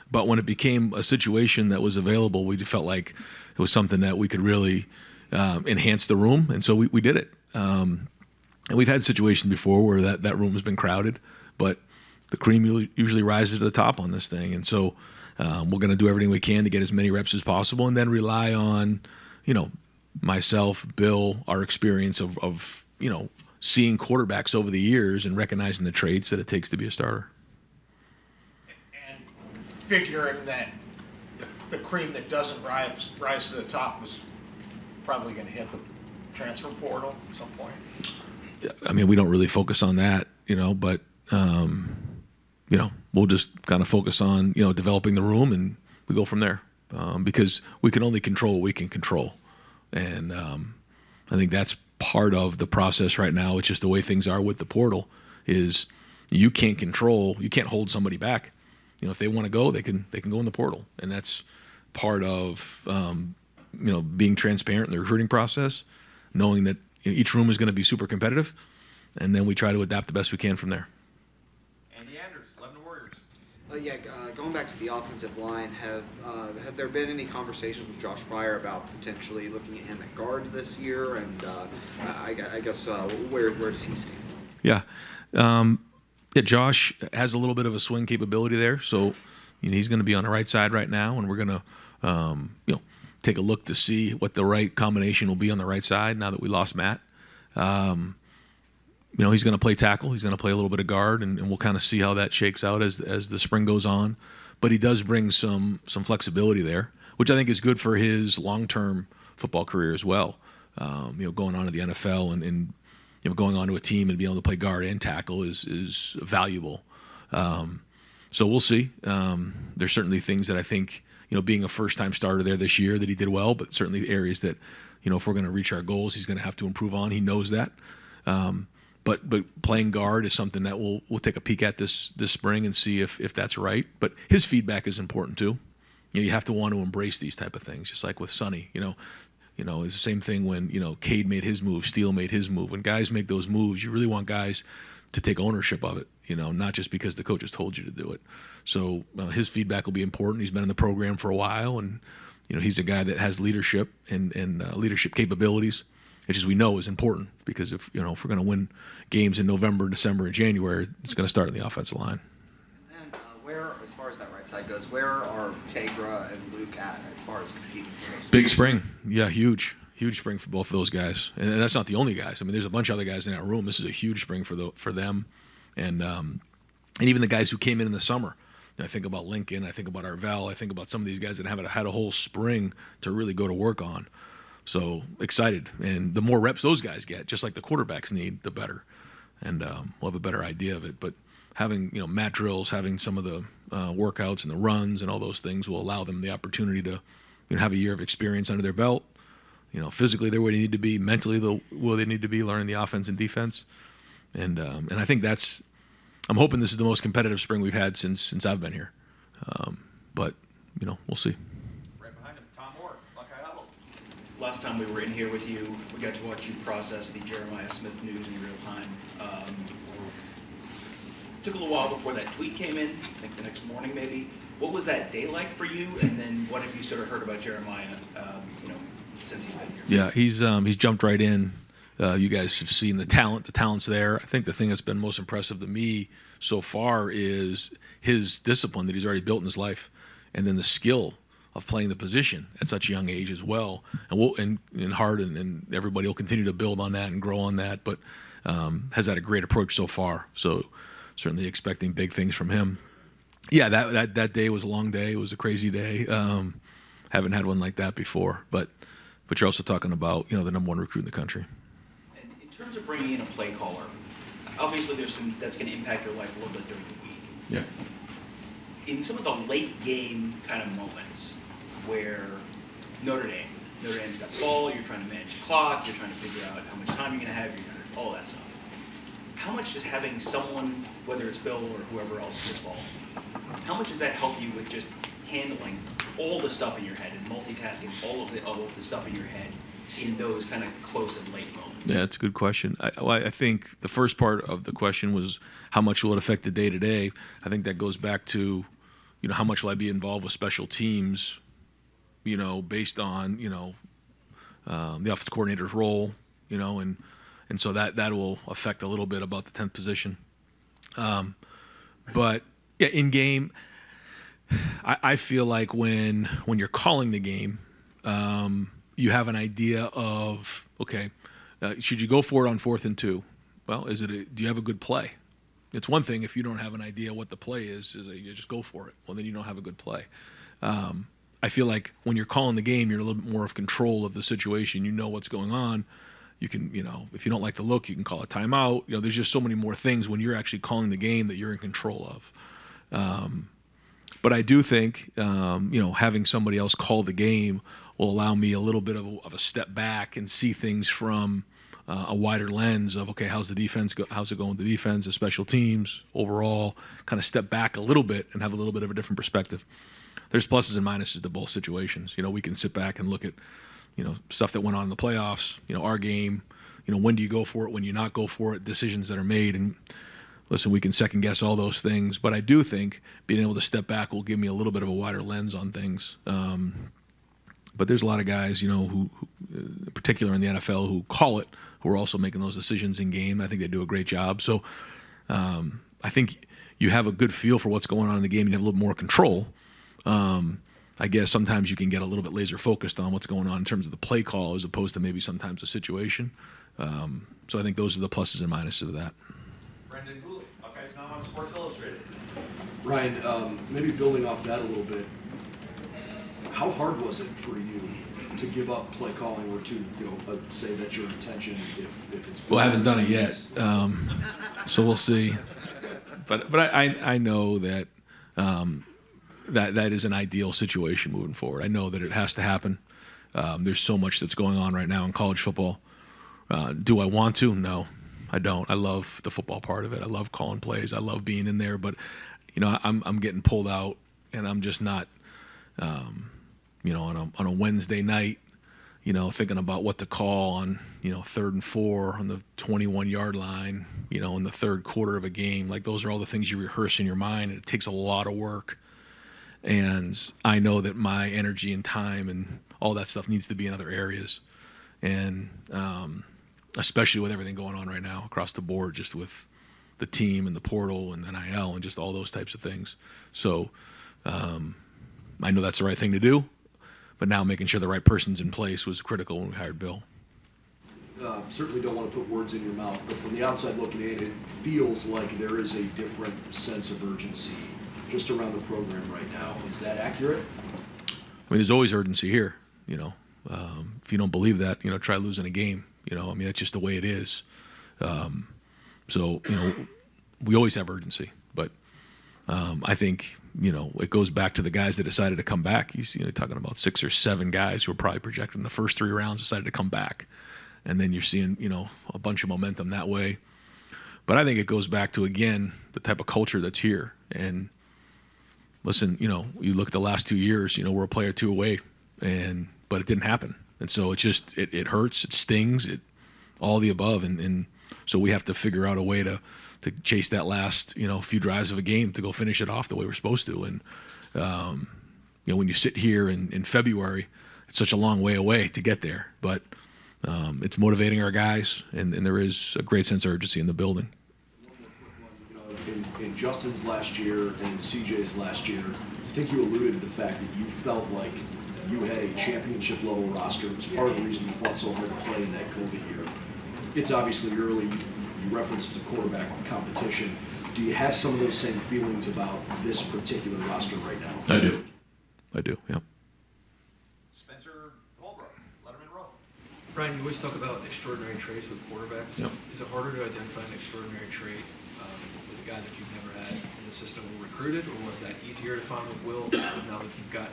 But when it became a situation that was available, we felt like it was something that we could really enhance the room, and so we did it. And we've had situations before where that room has been crowded, but the cream usually rises to the top on this thing. And so we're going to do everything we can to get as many reps as possible, and then rely on, myself, Bill, our experience of seeing quarterbacks over the years and recognizing the traits that it takes to be a starter. And figuring that the cream that doesn't rise to the top is probably going to hit the transfer portal at some point. I mean, we don't really focus on that, but we'll just kind of focus on developing the room, and we go from there because we can only control what we can control. And I think that's part of the process right now. It's just the way things are with the portal is you can't hold somebody back. If they want to go, they can go in the portal. And that's part of, being transparent in the recruiting process, knowing that each room is going to be super competitive. And then we try to adapt the best we can from there. Andy Anders, Lebanon Warriors. Going back to the offensive line, have there been any conversations with Josh Pryor about potentially looking at him at guard this year? And I guess where does he stand? Yeah. Josh has a little bit of a swing capability there, so he's going to be on the right side right now, and we're going to take a look to see what the right combination will be on the right side now that we lost Matt. He's going to play tackle. He's going to play a little bit of guard, and we'll kind of see how that shakes out as the spring goes on. But he does bring some flexibility there, which I think is good for his long-term football career as well. Going on to the NFL and going on to a team and being able to play guard and tackle is valuable. So we'll see. There's certainly things that I think, being a first-time starter there this year that he did well, but certainly areas that, if we're going to reach our goals, he's going to have to improve on. He knows that. But playing guard is something that we'll take a peek at this spring and see if that's right. But his feedback is important too. You have to want to embrace these type of things, just like with Sonny. It's the same thing when Cade made his move, Steele made his move. When guys make those moves, you really want guys to take ownership of it. Not just because the coaches told you to do it. So his feedback will be important. He's been in the program for a while, and he's a guy that has leadership and leadership capabilities, which, as we know, is important because if we're going to win games in November, December, and January, it's going to start in the offensive line. And where, as far as that right side goes, where are Tegra and Luke at as far as competing for those? Big spring, yeah, huge spring for both of those guys, and that's not the only guys. I mean, there's a bunch of other guys in that room. This is a huge spring for them, and even the guys who came in the summer. I think about Lincoln, I think about Arvell, I think about some of these guys that haven't had a whole spring to really go to work on. So excited, and the more reps those guys get, just like the quarterbacks need, the better, and we'll have a better idea of it. But having mat drills, having some of the workouts and the runs and all those things will allow them the opportunity to have a year of experience under their belt. Physically they're where they need to be, mentally where they need to be, learning the offense and defense, and I think I'm hoping this is the most competitive spring we've had since I've been here, but we'll see. Right behind him, Tom Moore, Buckeye Huddle. Last time we were in here with you, we got to watch you process the Jeremiah Smith news in real time. Took a little while before that tweet came in, I think the next morning maybe. What was that day like for you? And then what have you sort of heard about Jeremiah, since he's been here? Yeah, he's jumped right in. You guys have seen the talent. The talent's there. I think the thing that's been most impressive to me so far is his discipline that he's already built in his life, and then the skill of playing the position at such a young age as well. And Harden and everybody will continue to build on that and grow on that, but has had a great approach so far. So certainly expecting big things from him. Yeah, that day was a long day. It was a crazy day. Haven't had one like that before. But you're also talking about the number one recruit in the country. And in terms of bringing in a play caller, obviously there's some that's going to impact your life a little bit during the week. Yeah. In some of the late game kind of moments where Notre Dame's got the ball, you're trying to manage the clock, you're trying to figure out how much time you're going to have, all that stuff. How much does having someone, whether it's Bill or whoever else is involved, how much does that help you with just handling all the stuff in your head and multitasking all of the stuff in your head in those kind of close and late moments? Yeah, that's a good question. I think the first part of the question was how much will it affect the day-to-day. I think that goes back to, how much will I be involved with special teams, based on, the offensive coordinator's role, and so that will affect a little bit about the 10th position. But yeah, in game, I feel like when you're calling the game, you have an idea of, okay, should you go for it on 4th and 2? Well, do you have a good play? It's one thing if you don't have an idea what the play is you just go for it. Well, then you don't have a good play. I feel like when you're calling the game, you're in a little bit more of control of the situation. You know what's going on. You can, if you don't like the look, you can call a timeout. There's just so many more things when you're actually calling the game that you're in control of. But I do think, having somebody else call the game will allow me a little bit of a step back and see things from a wider lens of, okay, how's the defense how's it going with the defense, the special teams, overall, kind of step back a little bit and have a little bit of a different perspective. There's pluses and minuses to both situations. We can sit back and look at, stuff that went on in the playoffs, our game, when do you go for it, when do you not go for it, decisions that are made. And listen, we can second guess all those things, but I do think being able to step back will give me a little bit of a wider lens on things. But there's a lot of guys, who in particular in the NFL, who call it, who are also making those decisions in game. I think they do a great job. So I think you have a good feel for what's going on in the game. You have a little more control. I guess sometimes you can get a little bit laser focused on what's going on in terms of the play call as opposed to maybe sometimes the situation. So I think those are the pluses and minuses of that. Brendan Gooley, Buckeyes Now on Sports Illustrated. Ryan, maybe building off that a little bit, how hard was it for you to give up play calling or to, say that's your intention if it's... Well, I haven't done it yet, so we'll see. But I know that that is an ideal situation moving forward. I know that it has to happen. There's so much that's going on right now in college football. Do I want to? No, I don't. I love the football part of it. I love calling plays. I love being in there. But I'm getting pulled out, and I'm just not. On a Wednesday night, thinking about what to call on 3rd and 4 on the 21-yard line, in the third quarter of a game. Like, those are all the things you rehearse in your mind, and it takes a lot of work. And I know that my energy and time and all that stuff needs to be in other areas. And especially with everything going on right now across the board, just with the team and the portal and NIL and just all those types of things. So I know that's the right thing to do, but now making sure the right person's in place was critical when we hired Bill. Certainly don't want to put words in your mouth, but from the outside looking in, it feels like there is a different sense of urgency just around the program right now. Is that accurate? I mean, there's always urgency here. You know, if you don't believe that, you know, try losing a game. You know, I mean, that's just the way it is. So, you know, we always have urgency, but I think, you know, it goes back to the guys that decided to come back. He's, you know, talking about 6 or 7 guys who were probably projected in the first 3 rounds decided to come back. And then you're seeing, you know, a bunch of momentum that way. But I think it goes back to, again, the type of culture that's here. And listen, you know, you look at the last 2 years, you know, we're a player 2 away, but it didn't happen. And so it just, it hurts, it stings, all the above. And so we have to figure out a way to chase that last, you know, few drives of a game to go finish it off the way we're supposed to. And, you know, when you sit here in February, it's such a long way away to get there. But it's motivating our guys, and there is a great sense of urgency in the building. In Justin's last year and CJ's last year, I think you alluded to the fact that you felt like you had a championship level roster. It was part of the reason you fought so hard to play in that COVID year. It's obviously early. You referenced it's a quarterback competition. Do you have some of those same feelings about this particular roster right now? I do, yeah. Spencer Holbrook, Letterman Row. Brian, you always talk about extraordinary traits with quarterbacks. Yep. Is it harder to identify an extraordinary trait with a guy that you've never had in the system or recruited, or was that easier to find with Will now that you've got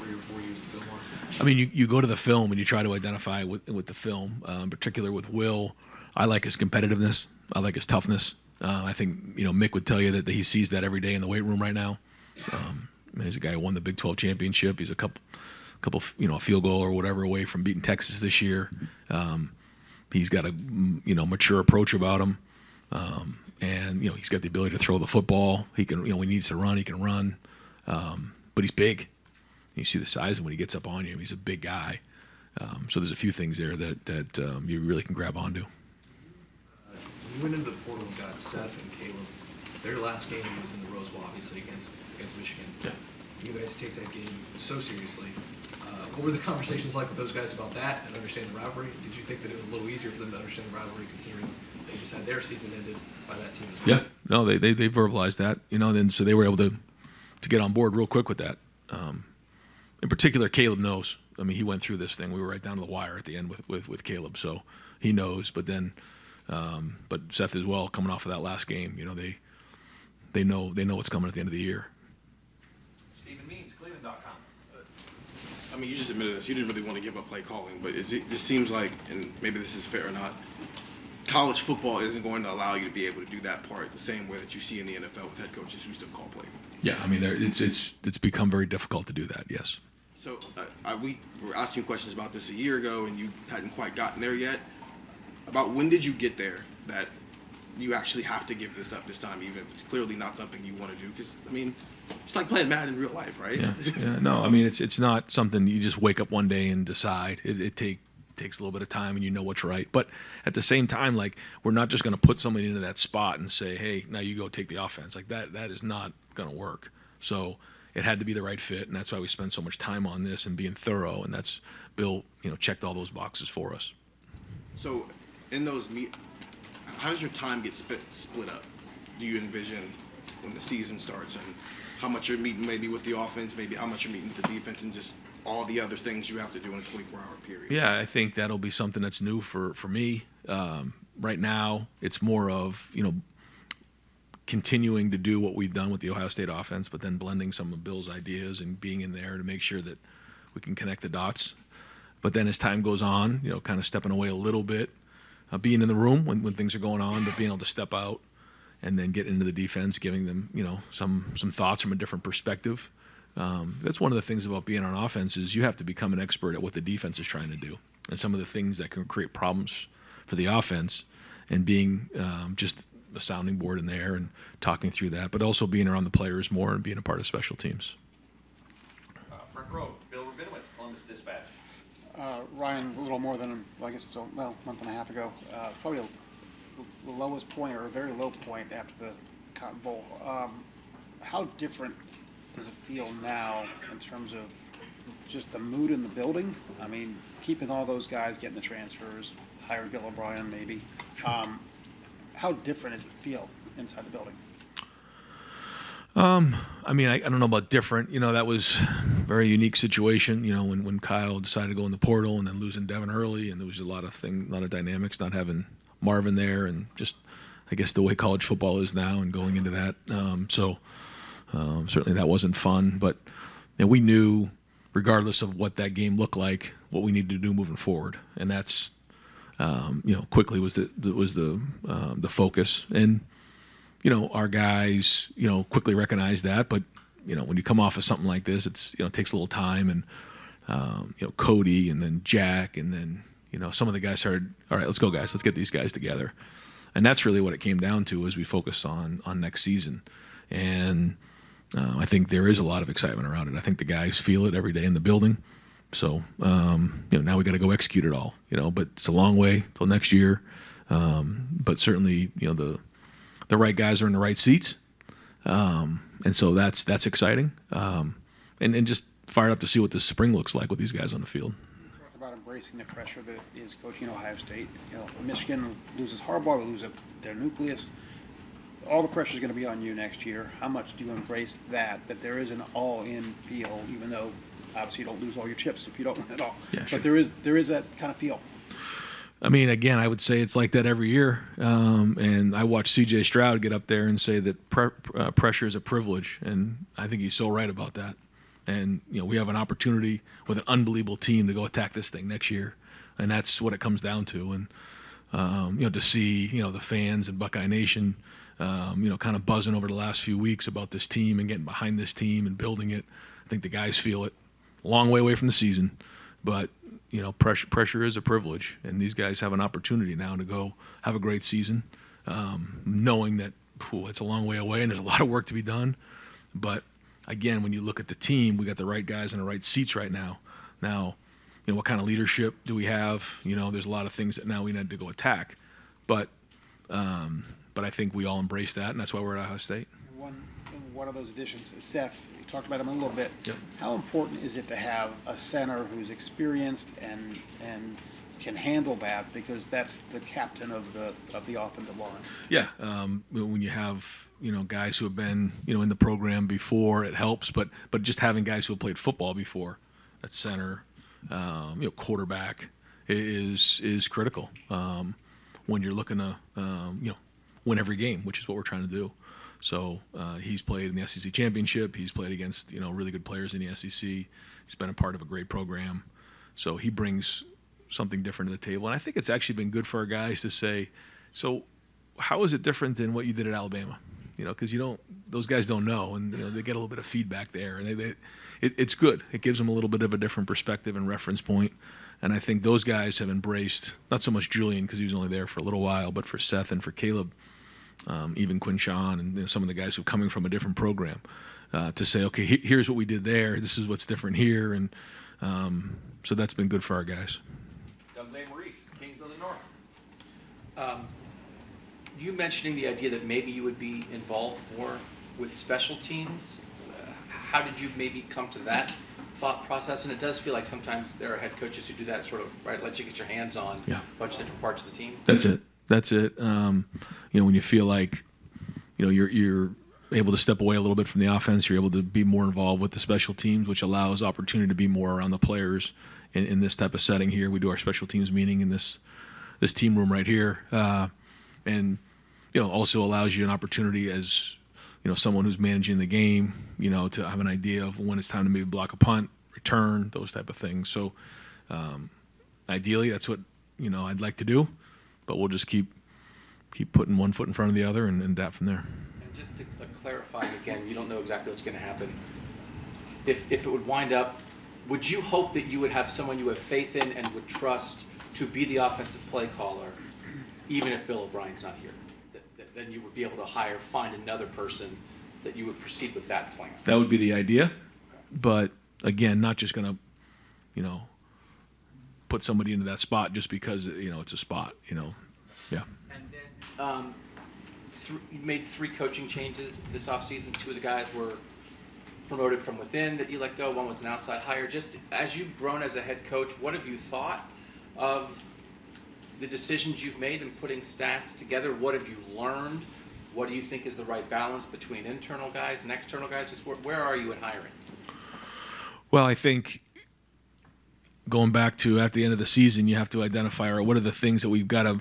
3 or 4 years of film on? I mean, you go to the film and you try to identify with the film, in particular with Will. I like his competitiveness. I like his toughness. I think, you know, Mick would tell you that he sees that every day in the weight room right now. He's a guy who won the Big 12 championship. He's a couple, you know, a field goal or whatever away from beating Texas this year. He's got a, you know, mature approach about him. And, you know, he's got the ability to throw the football. He can, you know, when he needs to run, he can run. But he's big. You see the size, and when he gets up on you, he's a big guy. So there's a few things there that you really can grab onto. You went into the portal and got Seth and Caleb. Their last game was in the Rose Bowl, obviously, against Michigan. Yeah. You guys take that game so seriously. What were the conversations like with those guys about that and understanding the rivalry? Did you think that it was a little easier for them to understand the rivalry, considering they just had their season ended by that team as well? Yeah, no, they verbalized that, you know, then so they were able to get on board real quick with that. In particular, Caleb knows. I mean, he went through this thing. We were right down to the wire at the end with Caleb, so he knows. But then, but Seth as well, coming off of that last game, you know, they know what's coming at the end of the year. Stephen Means, Cleveland.com. I mean, you just admitted this. You didn't really want to give up play calling, but it just seems like, and maybe this is fair or not, college football isn't going to allow you to be able to do that part the same way that you see in the NFL with head coaches who still call play. Yeah, I mean, it's become very difficult to do that. Yes. So we were asking questions about this a year ago, and you hadn't quite gotten there yet. About when did you get there that you actually have to give this up this time, even if it's clearly not something you want to do? Because, I mean, it's like playing Madden in real life, right? Yeah. No, I mean, it's not something you just wake up one day and decide. It takes a little bit of time, and you know what's right. But at the same time, like, we're not just going to put somebody into that spot and say, hey, now you go take the offense. Like, that is not going to work. So it had to be the right fit, and that's why we spend so much time on this and being thorough, and that's Bill, you know, checked all those boxes for us. So in those how does your time get split up? Do you envision when the season starts, and how much you're meeting maybe with the offense, maybe how much you're meeting with the defense, and just all the other things you have to do in a 24-hour period? Yeah, I think that'll be something that's new for me. Right now, it's more of, you know, continuing to do what we've done with the Ohio State offense, but then blending some of Bill's ideas and being in there to make sure that we can connect the dots. But then as time goes on, you know, kind of stepping away a little bit, being in the room when things are going on, but being able to step out and then get into the defense, giving them, you know, some thoughts from a different perspective. That's one of the things about being on offense is you have to become an expert at what the defense is trying to do and some of the things that can create problems for the offense, and being just a sounding board in there and talking through that, but also being around the players more and being a part of special teams. Front row, Bill Rabinowitz, Columbus Dispatch. Ryan, a little more than, I guess, a month and a half ago, probably the lowest point or a very low point after the Cotton Bowl. How different does it feel now in terms of just the mood in the building? I mean, keeping all those guys, getting the transfers, hiring Bill O'Brien maybe. How different does it feel inside the building? I mean, I don't know about different. That was a very unique situation. When Kyle decided to go in the portal and then losing Devin early, and there was a lot of dynamics, not having Marvin there, and just I guess the way college football is now, and going into that. Certainly that wasn't fun, but we knew, regardless of what that game looked like, what we needed to do moving forward, and that's quickly was the focus. And our guys quickly recognized that. But when you come off of something like this, it takes a little time. And Cody, and then Jack, and then some of the guys started, all right, let's go, guys, let's get these guys together. And that's really what it came down to, as we focus on next season. And I think there is a lot of excitement around it. I think the guys feel it every day in the building. So now we got to go execute it all. But it's a long way till next year. But certainly the right guys are in the right seats, and so that's exciting. And just fired up to see what this spring looks like with these guys on the field. Talk about embracing the pressure that is coaching Ohio State. Michigan loses Harbaugh, they lose their nucleus. All the pressure is going to be on you next year. How much do you embrace that there is an all-in feel, even though obviously you don't lose all your chips if you don't win at all. Yeah, but sure. there is that kind of feel. I mean, again, I would say it's like that every year. And I watched C.J. Stroud get up there and say that pressure is a privilege, and I think he's so right about that. And we have an opportunity with an unbelievable team to go attack this thing next year, and that's what it comes down to. And to see the fans and Buckeye Nation, kind of buzzing over the last few weeks about this team and getting behind this team and building it. I think the guys feel it. A long way away from the season, but pressure is a privilege, and these guys have an opportunity now to go have a great season, knowing that it's a long way away and there's a lot of work to be done. But again, when you look at the team, we got the right guys in the right seats right now. Now, what kind of leadership do we have? There's a lot of things that now we need to go attack, but I think we all embrace that, and that's why we're at Ohio State. One of those additions, Seth, you talked about him a little bit. Yep. How important is it to have a center who's experienced and can handle that, because that's the captain of the offensive line? Yeah, when you have guys who have been in the program before, it helps. But just having guys who have played football before at center, quarterback is critical when you're looking to win every game, which is what we're trying to do. So he's played in the SEC championship. He's played against really good players in the SEC. He's been a part of a great program. So he brings something different to the table. And I think it's actually been good for our guys to say, so how is it different than what you did at Alabama? Because those guys don't know, and they get a little bit of feedback there, and it's good. It gives them a little bit of a different perspective and reference point. And I think those guys have embraced, not so much Julian because he was only there for a little while, but for Seth and for Caleb, even Quinshawn and some of the guys who are coming from a different program, to say, okay, here's what we did there. This is what's different here, and so that's been good for our guys. Dudley Maurice, Kings of the North. You mentioning the idea that maybe you would be involved more with special teams. How did you maybe come to that thought process? And it does feel like sometimes there are head coaches who do that sort of, right, let you get your hands on a bunch of different parts of the team. That's it. When you feel like, you're able to step away a little bit from the offense, you're able to be more involved with the special teams, which allows opportunity to be more around the players in this type of setting here. We do our special teams meeting in this team room right here. And also allows you an opportunity as, someone who's managing the game, to have an idea of when it's time to maybe block a punt, return, those type of things. So ideally, that's what, I'd like to do, but we'll just keep putting one foot in front of the other and adapt from there. And just to clarify again, you don't know exactly what's going to happen. If it would wind up, would you hope that you would have someone you have faith in and would trust to be the offensive play caller, even if Bill O'Brien's not here? Then you would be able to find another person that you would proceed with that plan. That would be the idea, but again, not just going to, put somebody into that spot just because it's a spot. Yeah. And then you made 3 coaching changes this offseason. 2 of the guys were promoted from within that you let go. 1 was an outside hire. Just as you've grown as a head coach, what have you thought of the decisions you've made in putting staffs together? What have you learned? What do you think is the right balance between internal guys and external guys? Just where are you in hiring? Well, I think going back to at the end of the season, you have to identify, what are the things that we've got to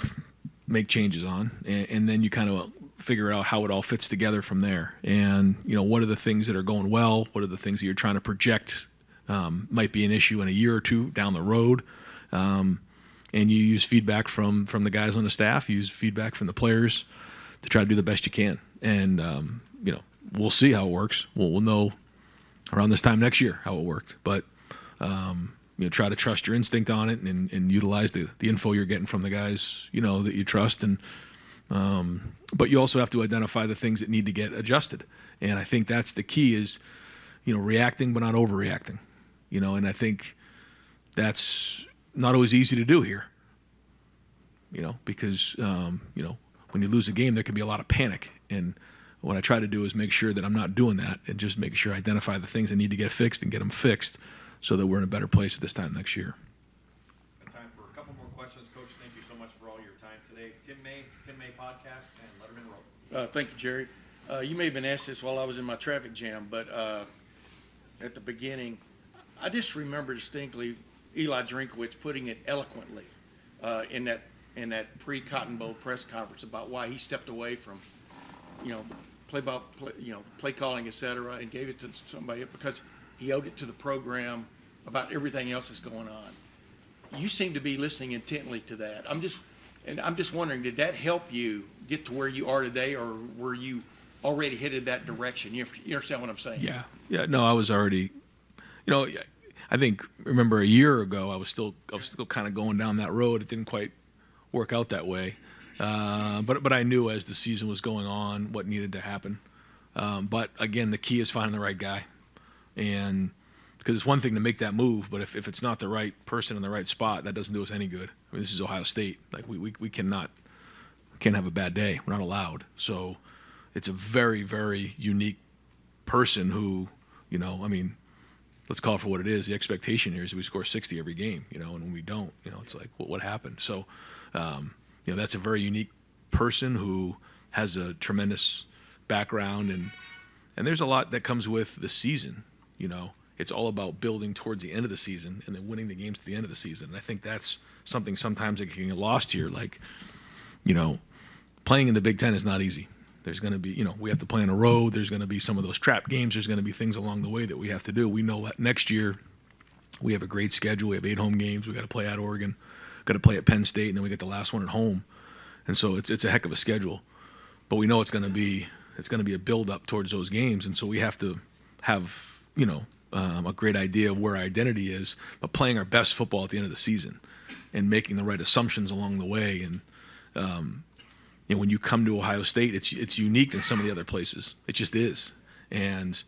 make changes on, and then you kind of figure out how it all fits together from there. And, what are the things that are going well? What are the things that you're trying to project might be an issue in a year or two down the road? And you use feedback from the guys on the staff, you use feedback from the players to try to do the best you can. And, we'll see how it works. We'll know around this time next year how it worked. But, try to trust your instinct on it and utilize the info you're getting from the guys, that you trust. And, but you also have to identify the things that need to get adjusted. And I think that's the key is, reacting but not overreacting. And I think that's not always easy to do here. Because, when you lose a game, there can be a lot of panic. And what I try to do is make sure that I'm not doing that and just making sure I identify the things that need to get fixed and get them fixed so that we're in a better place at this time next year. Got time for a couple more questions. Coach, thank you so much for all your time today. Tim May Podcast, and Letterman Road. Thank you, Jerry. You may have been asked this while I was in my traffic jam, but at the beginning, I just remember distinctly Eli Drinkowitz putting it eloquently in that pre-Cotton Bowl press conference about why he stepped away from, play calling, et cetera, and gave it to somebody because he owed it to the program about everything else that's going on. You seem to be listening intently to that. I'm just wondering, did that help you get to where you are today, or were you already headed that direction? You understand what I'm saying? Yeah. No, I was already, I think, remember a year ago, I was still kind of going down that road. It didn't quite work out that way. But I knew as the season was going on what needed to happen. But again, the key is finding the right guy. And because it's one thing to make that move, but if it's not the right person in the right spot, that doesn't do us any good. I mean, this is Ohio State. Like we can't have a bad day. We're not allowed. So it's a very, very unique person who, let's call it for what it is. The expectation here is we score 60 every game, and when we don't, it's like, what happened? So, that's a very unique person who has a tremendous background, and there's a lot that comes with the season. It's all about building towards the end of the season and then winning the games at the end of the season. And I think that's something sometimes that can get lost here. Like, playing in the Big Ten is not easy. There's going to be, we have to play on a road. There's going to be some of those trap games. There's going to be things along the way that we have to do. We know that next year we have a great schedule. We have 8 home games. We got to play at Oregon, got to play at Penn State, and then we get the last one at home. And so it's a heck of a schedule. But we know it's going to be a build up towards those games. And so we have to have, a great idea of where our identity is, but playing our best football at the end of the season and making the right assumptions along the way. And, when you come to Ohio State, it's unique than some of the other places. It just is. And,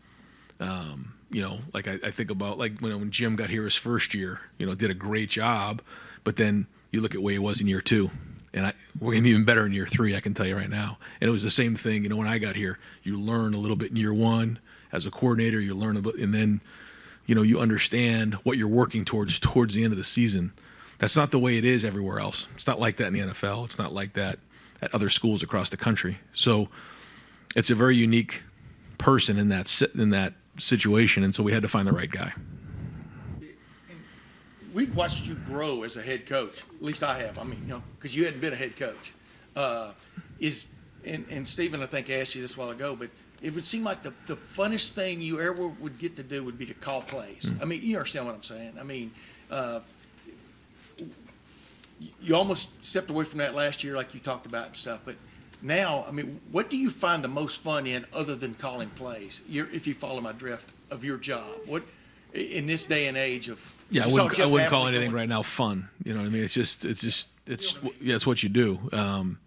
like I think about like when Jim got here his first year, did a great job, but then you look at where he was in year 2. And we're going to be even better in year 3, I can tell you right now. And it was the same thing, when I got here. You learn a little bit in year 1 as a coordinator. You learn a bit, and then, you understand what you're working towards the end of the season. That's not the way it is everywhere else. It's not like that in the NFL. It's not like that at other schools across the country. So it's a very unique person in that situation, and so we had to find the right guy. We've watched you grow as a head coach. At least I have. I mean, because you hadn't been a head coach. And Stephen, I think, asked you this a while ago, but it would seem like the funnest thing you ever would get to do would be to call plays. I mean, you understand what I'm saying. I mean, you almost stepped away from that last year like you talked about and stuff, but now, I mean, what do you find the most fun in other than calling plays, if you follow my drift, of your job? What, in this day and age of... Yeah, I wouldn't call anything right now fun. You know what I mean? It's what you do. Fun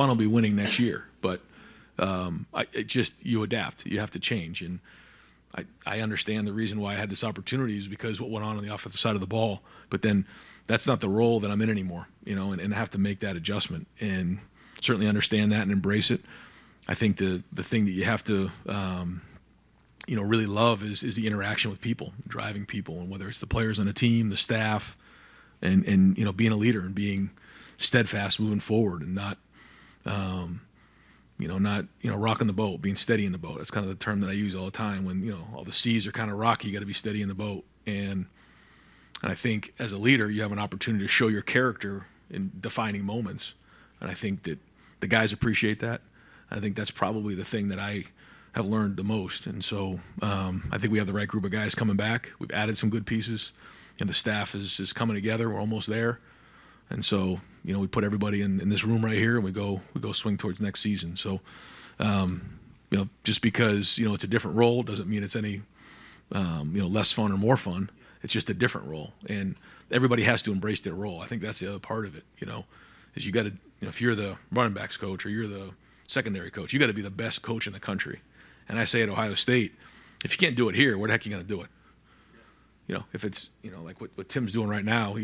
will be winning next year, but you adapt. You have to change, and I understand the reason why I had this opportunity is because what went on the offensive side of the ball. But then that's not the role that I'm in anymore, and I have to make that adjustment and certainly understand that and embrace it. I think the thing that you have to really love is the interaction with people, driving people, and whether it's the players on the team, the staff, and being a leader and being steadfast moving forward and not not, rocking the boat, being steady in the boat. That's kind of the term that I use all the time when, all the seas are kind of rocky, you got to be steady in the boat. And I think as a leader, you have an opportunity to show your character in defining moments. And I think that the guys appreciate that. I think that's probably the thing that I have learned the most. And so I think we have the right group of guys coming back. We've added some good pieces, and the staff is coming together. We're almost there. And so, we put everybody in this room right here, and we go swing towards next season. So, just because, it's a different role doesn't mean it's any, less fun or more fun. It's just a different role. And everybody has to embrace their role. I think that's the other part of it, is you got to, if you're the running backs coach or you're the secondary coach, you got to be the best coach in the country. And I say at Ohio State, if you can't do it here, where the heck are you going to do it? If it's, like what Tim's doing right now,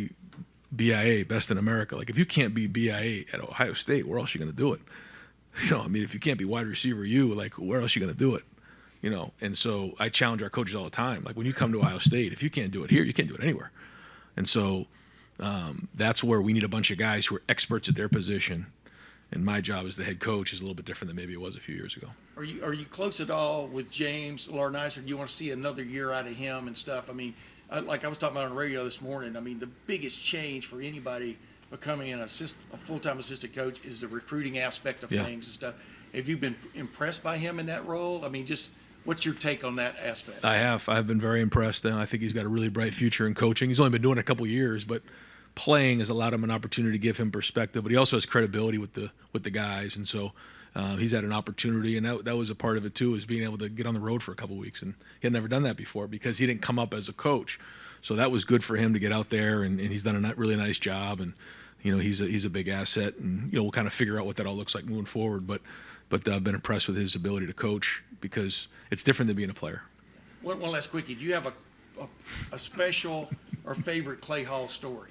BIA, best in America. Like, if you can't be BIA at Ohio State, where else are you going to do it? If you can't be wide receiver like, where else are you going to do it? And so I challenge our coaches all the time. Like, when you come to Ohio State, if you can't do it here, you can't do it anywhere. And so that's where we need a bunch of guys who are experts at their position. And my job as the head coach is a little bit different than maybe it was a few years ago. Are you close at all with James Laurinaitis, or do you want to see another year out of him and stuff? Like I was talking about on the radio this morning, the biggest change for anybody becoming a full-time assistant coach is the recruiting aspect of things and stuff. Have you been impressed by him in that role? Just what's your take on that aspect? I've been very impressed, and I think he's got a really bright future in coaching. He's only been doing it a couple years, but playing has allowed him an opportunity to give him perspective, but he also has credibility with the guys. And so he's had an opportunity, and that was a part of it too, is being able to get on the road for a couple weeks. And he had never done that before because he didn't come up as a coach. So that was good for him to get out there, and he's done a really nice job. And he's a big asset, and we'll kind of figure out what that all looks like moving forward. But I've been impressed with his ability to coach because it's different than being a player. One last quickie. Do you have a special or favorite Clay Hall story?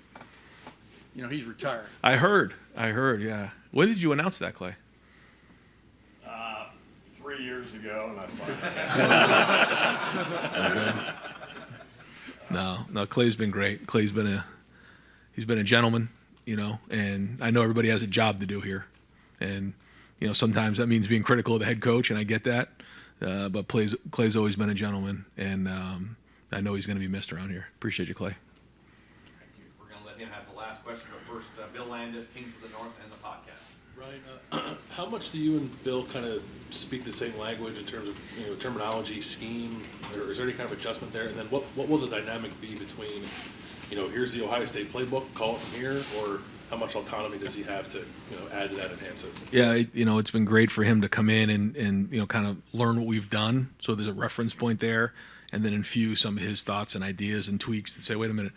He's retired. I heard, yeah. When did you announce that, Clay? 3 years ago, and I No, Clay's been great. Clay's been a gentleman, and I know everybody has a job to do here. And, sometimes that means being critical of the head coach, and I get that. But Clay's always been a gentleman, and I know he's going to be missed around here. Appreciate you, Clay. We're going to let him have the last question, but first, Bill Landis, Kings of the North, and the podcast. Ryan, how much do you and Bill kind of speak the same language in terms of terminology, scheme, or is there any kind of adjustment there? And then what will the dynamic be between, here's the Ohio State playbook, call it from here, or how much autonomy does he have to add to that, enhance it? Yeah, it's been great for him to come in and kind of learn what we've done. So there's a reference point there, and then infuse some of his thoughts and ideas and tweaks and say, wait a minute,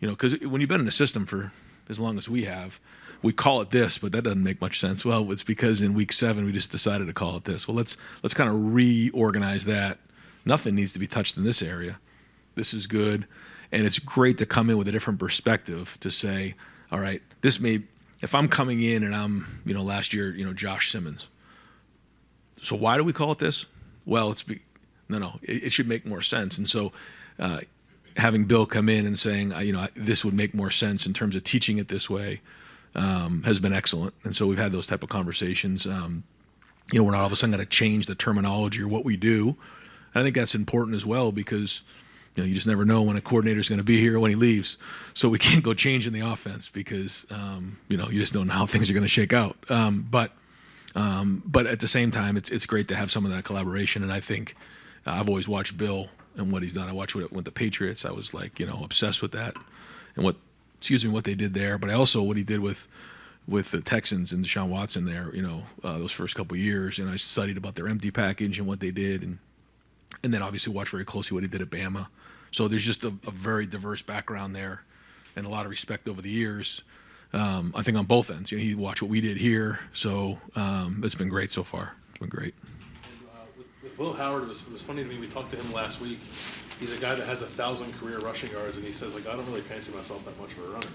because when you've been in a system for as long as we have, we call it this, but that doesn't make much sense. Well, it's because in week 7 we just decided to call it this. Well, let's kind of reorganize that. Nothing needs to be touched in this area. This is good, and it's great to come in with a different perspective to say, all right, if I'm coming in and I'm, last year, Josh Simmons. So why do we call it this? Well, it should make more sense. And so having Bill come in and saying, this would make more sense in terms of teaching it this way has been excellent. And so we've had those type of conversations. We're not all of a sudden going to change the terminology or what we do. And I think that's important as well because you just never know when a coordinator is going to be here or when he leaves. So we can't go changing the offense because, you just don't know how things are going to shake out. But at the same time, it's great to have some of that collaboration. And I think I've always watched Bill and what he's done. I watched with the Patriots. I was obsessed with that and what they did there. But I also what he did with the Texans and Deshaun Watson there, those first couple of years. And I studied about their empty package and what they did. And then obviously watched very closely what he did at Bama. So there's just a very diverse background there and a lot of respect over the years. I think on both ends. He watched what we did here. So it's been great so far. It's been great. With Will Howard, it was funny to me. We talked to him last week. He's a guy that has 1,000 career rushing yards, and he says, I don't really fancy myself that much of a runner.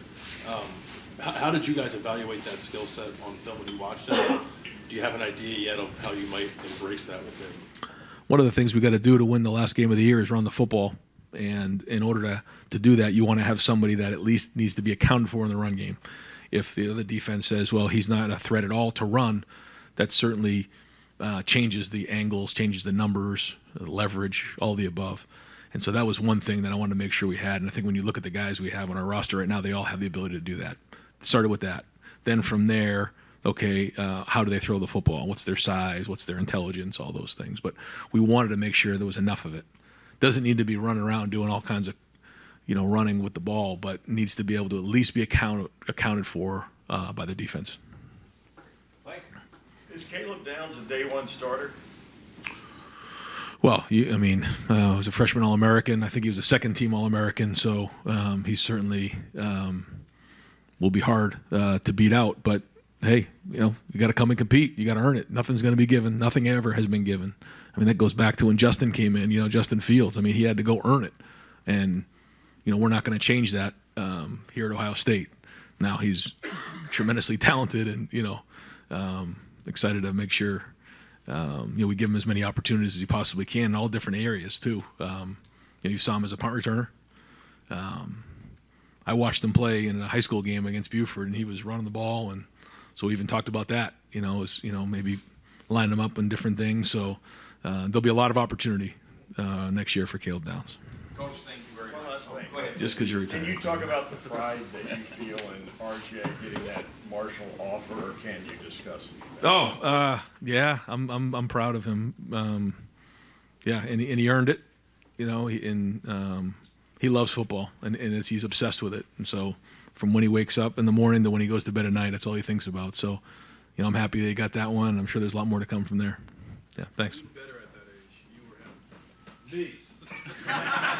How did you guys evaluate that skill set on film when you watched it? Do you have an idea yet of how you might embrace that with him? One of the things we got to do to win the last game of the year is run the football. And in order to do that, you want to have somebody that at least needs to be accounted for in the run game. If the other defense says, well, he's not a threat at all to run, that certainly changes the angles, changes the numbers, the leverage, all the above. And so that was one thing that I wanted to make sure we had. And I think when you look at the guys we have on our roster right now, they all have the ability to do that. Started with that. Then from there, okay, how do they throw the football? What's their size? What's their intelligence? All those things. But we wanted to make sure there was enough of it. Doesn't need to be running around doing all kinds of, running with the ball, but needs to be able to at least be accounted for by the defense. Is Caleb Downs a day one starter? Well, he was a freshman All-American. I think he was a second-team All-American, so he certainly will be hard to beat out. But, hey, you got to come and compete. You got to earn it. Nothing's going to be given. Nothing ever has been given. That goes back to when Justin came in, Justin Fields. He had to go earn it. And, we're not going to change that here at Ohio State. Now he's tremendously talented and, excited to make sure we give him as many opportunities as he possibly can in all different areas too. You saw him as a punt returner. I watched him play in a high school game against Buford, and he was running the ball, and so we even talked about that. Maybe line him up in different things. So there'll be a lot of opportunity next year for Caleb Downs. Coach, thank you very much. One last thing. Go ahead. Just because you're retired. Can you talk about the pride that you feel in RJ getting that Marshall offer, or can you discuss that? Yeah, I'm proud of him. And he earned it. He loves football, and he's obsessed with it. And so, from when he wakes up in the morning to when he goes to bed at night, that's all he thinks about. So, I'm happy that he got that one. I'm sure there's a lot more to come from there. Yeah, thanks. Better at that age. You were him.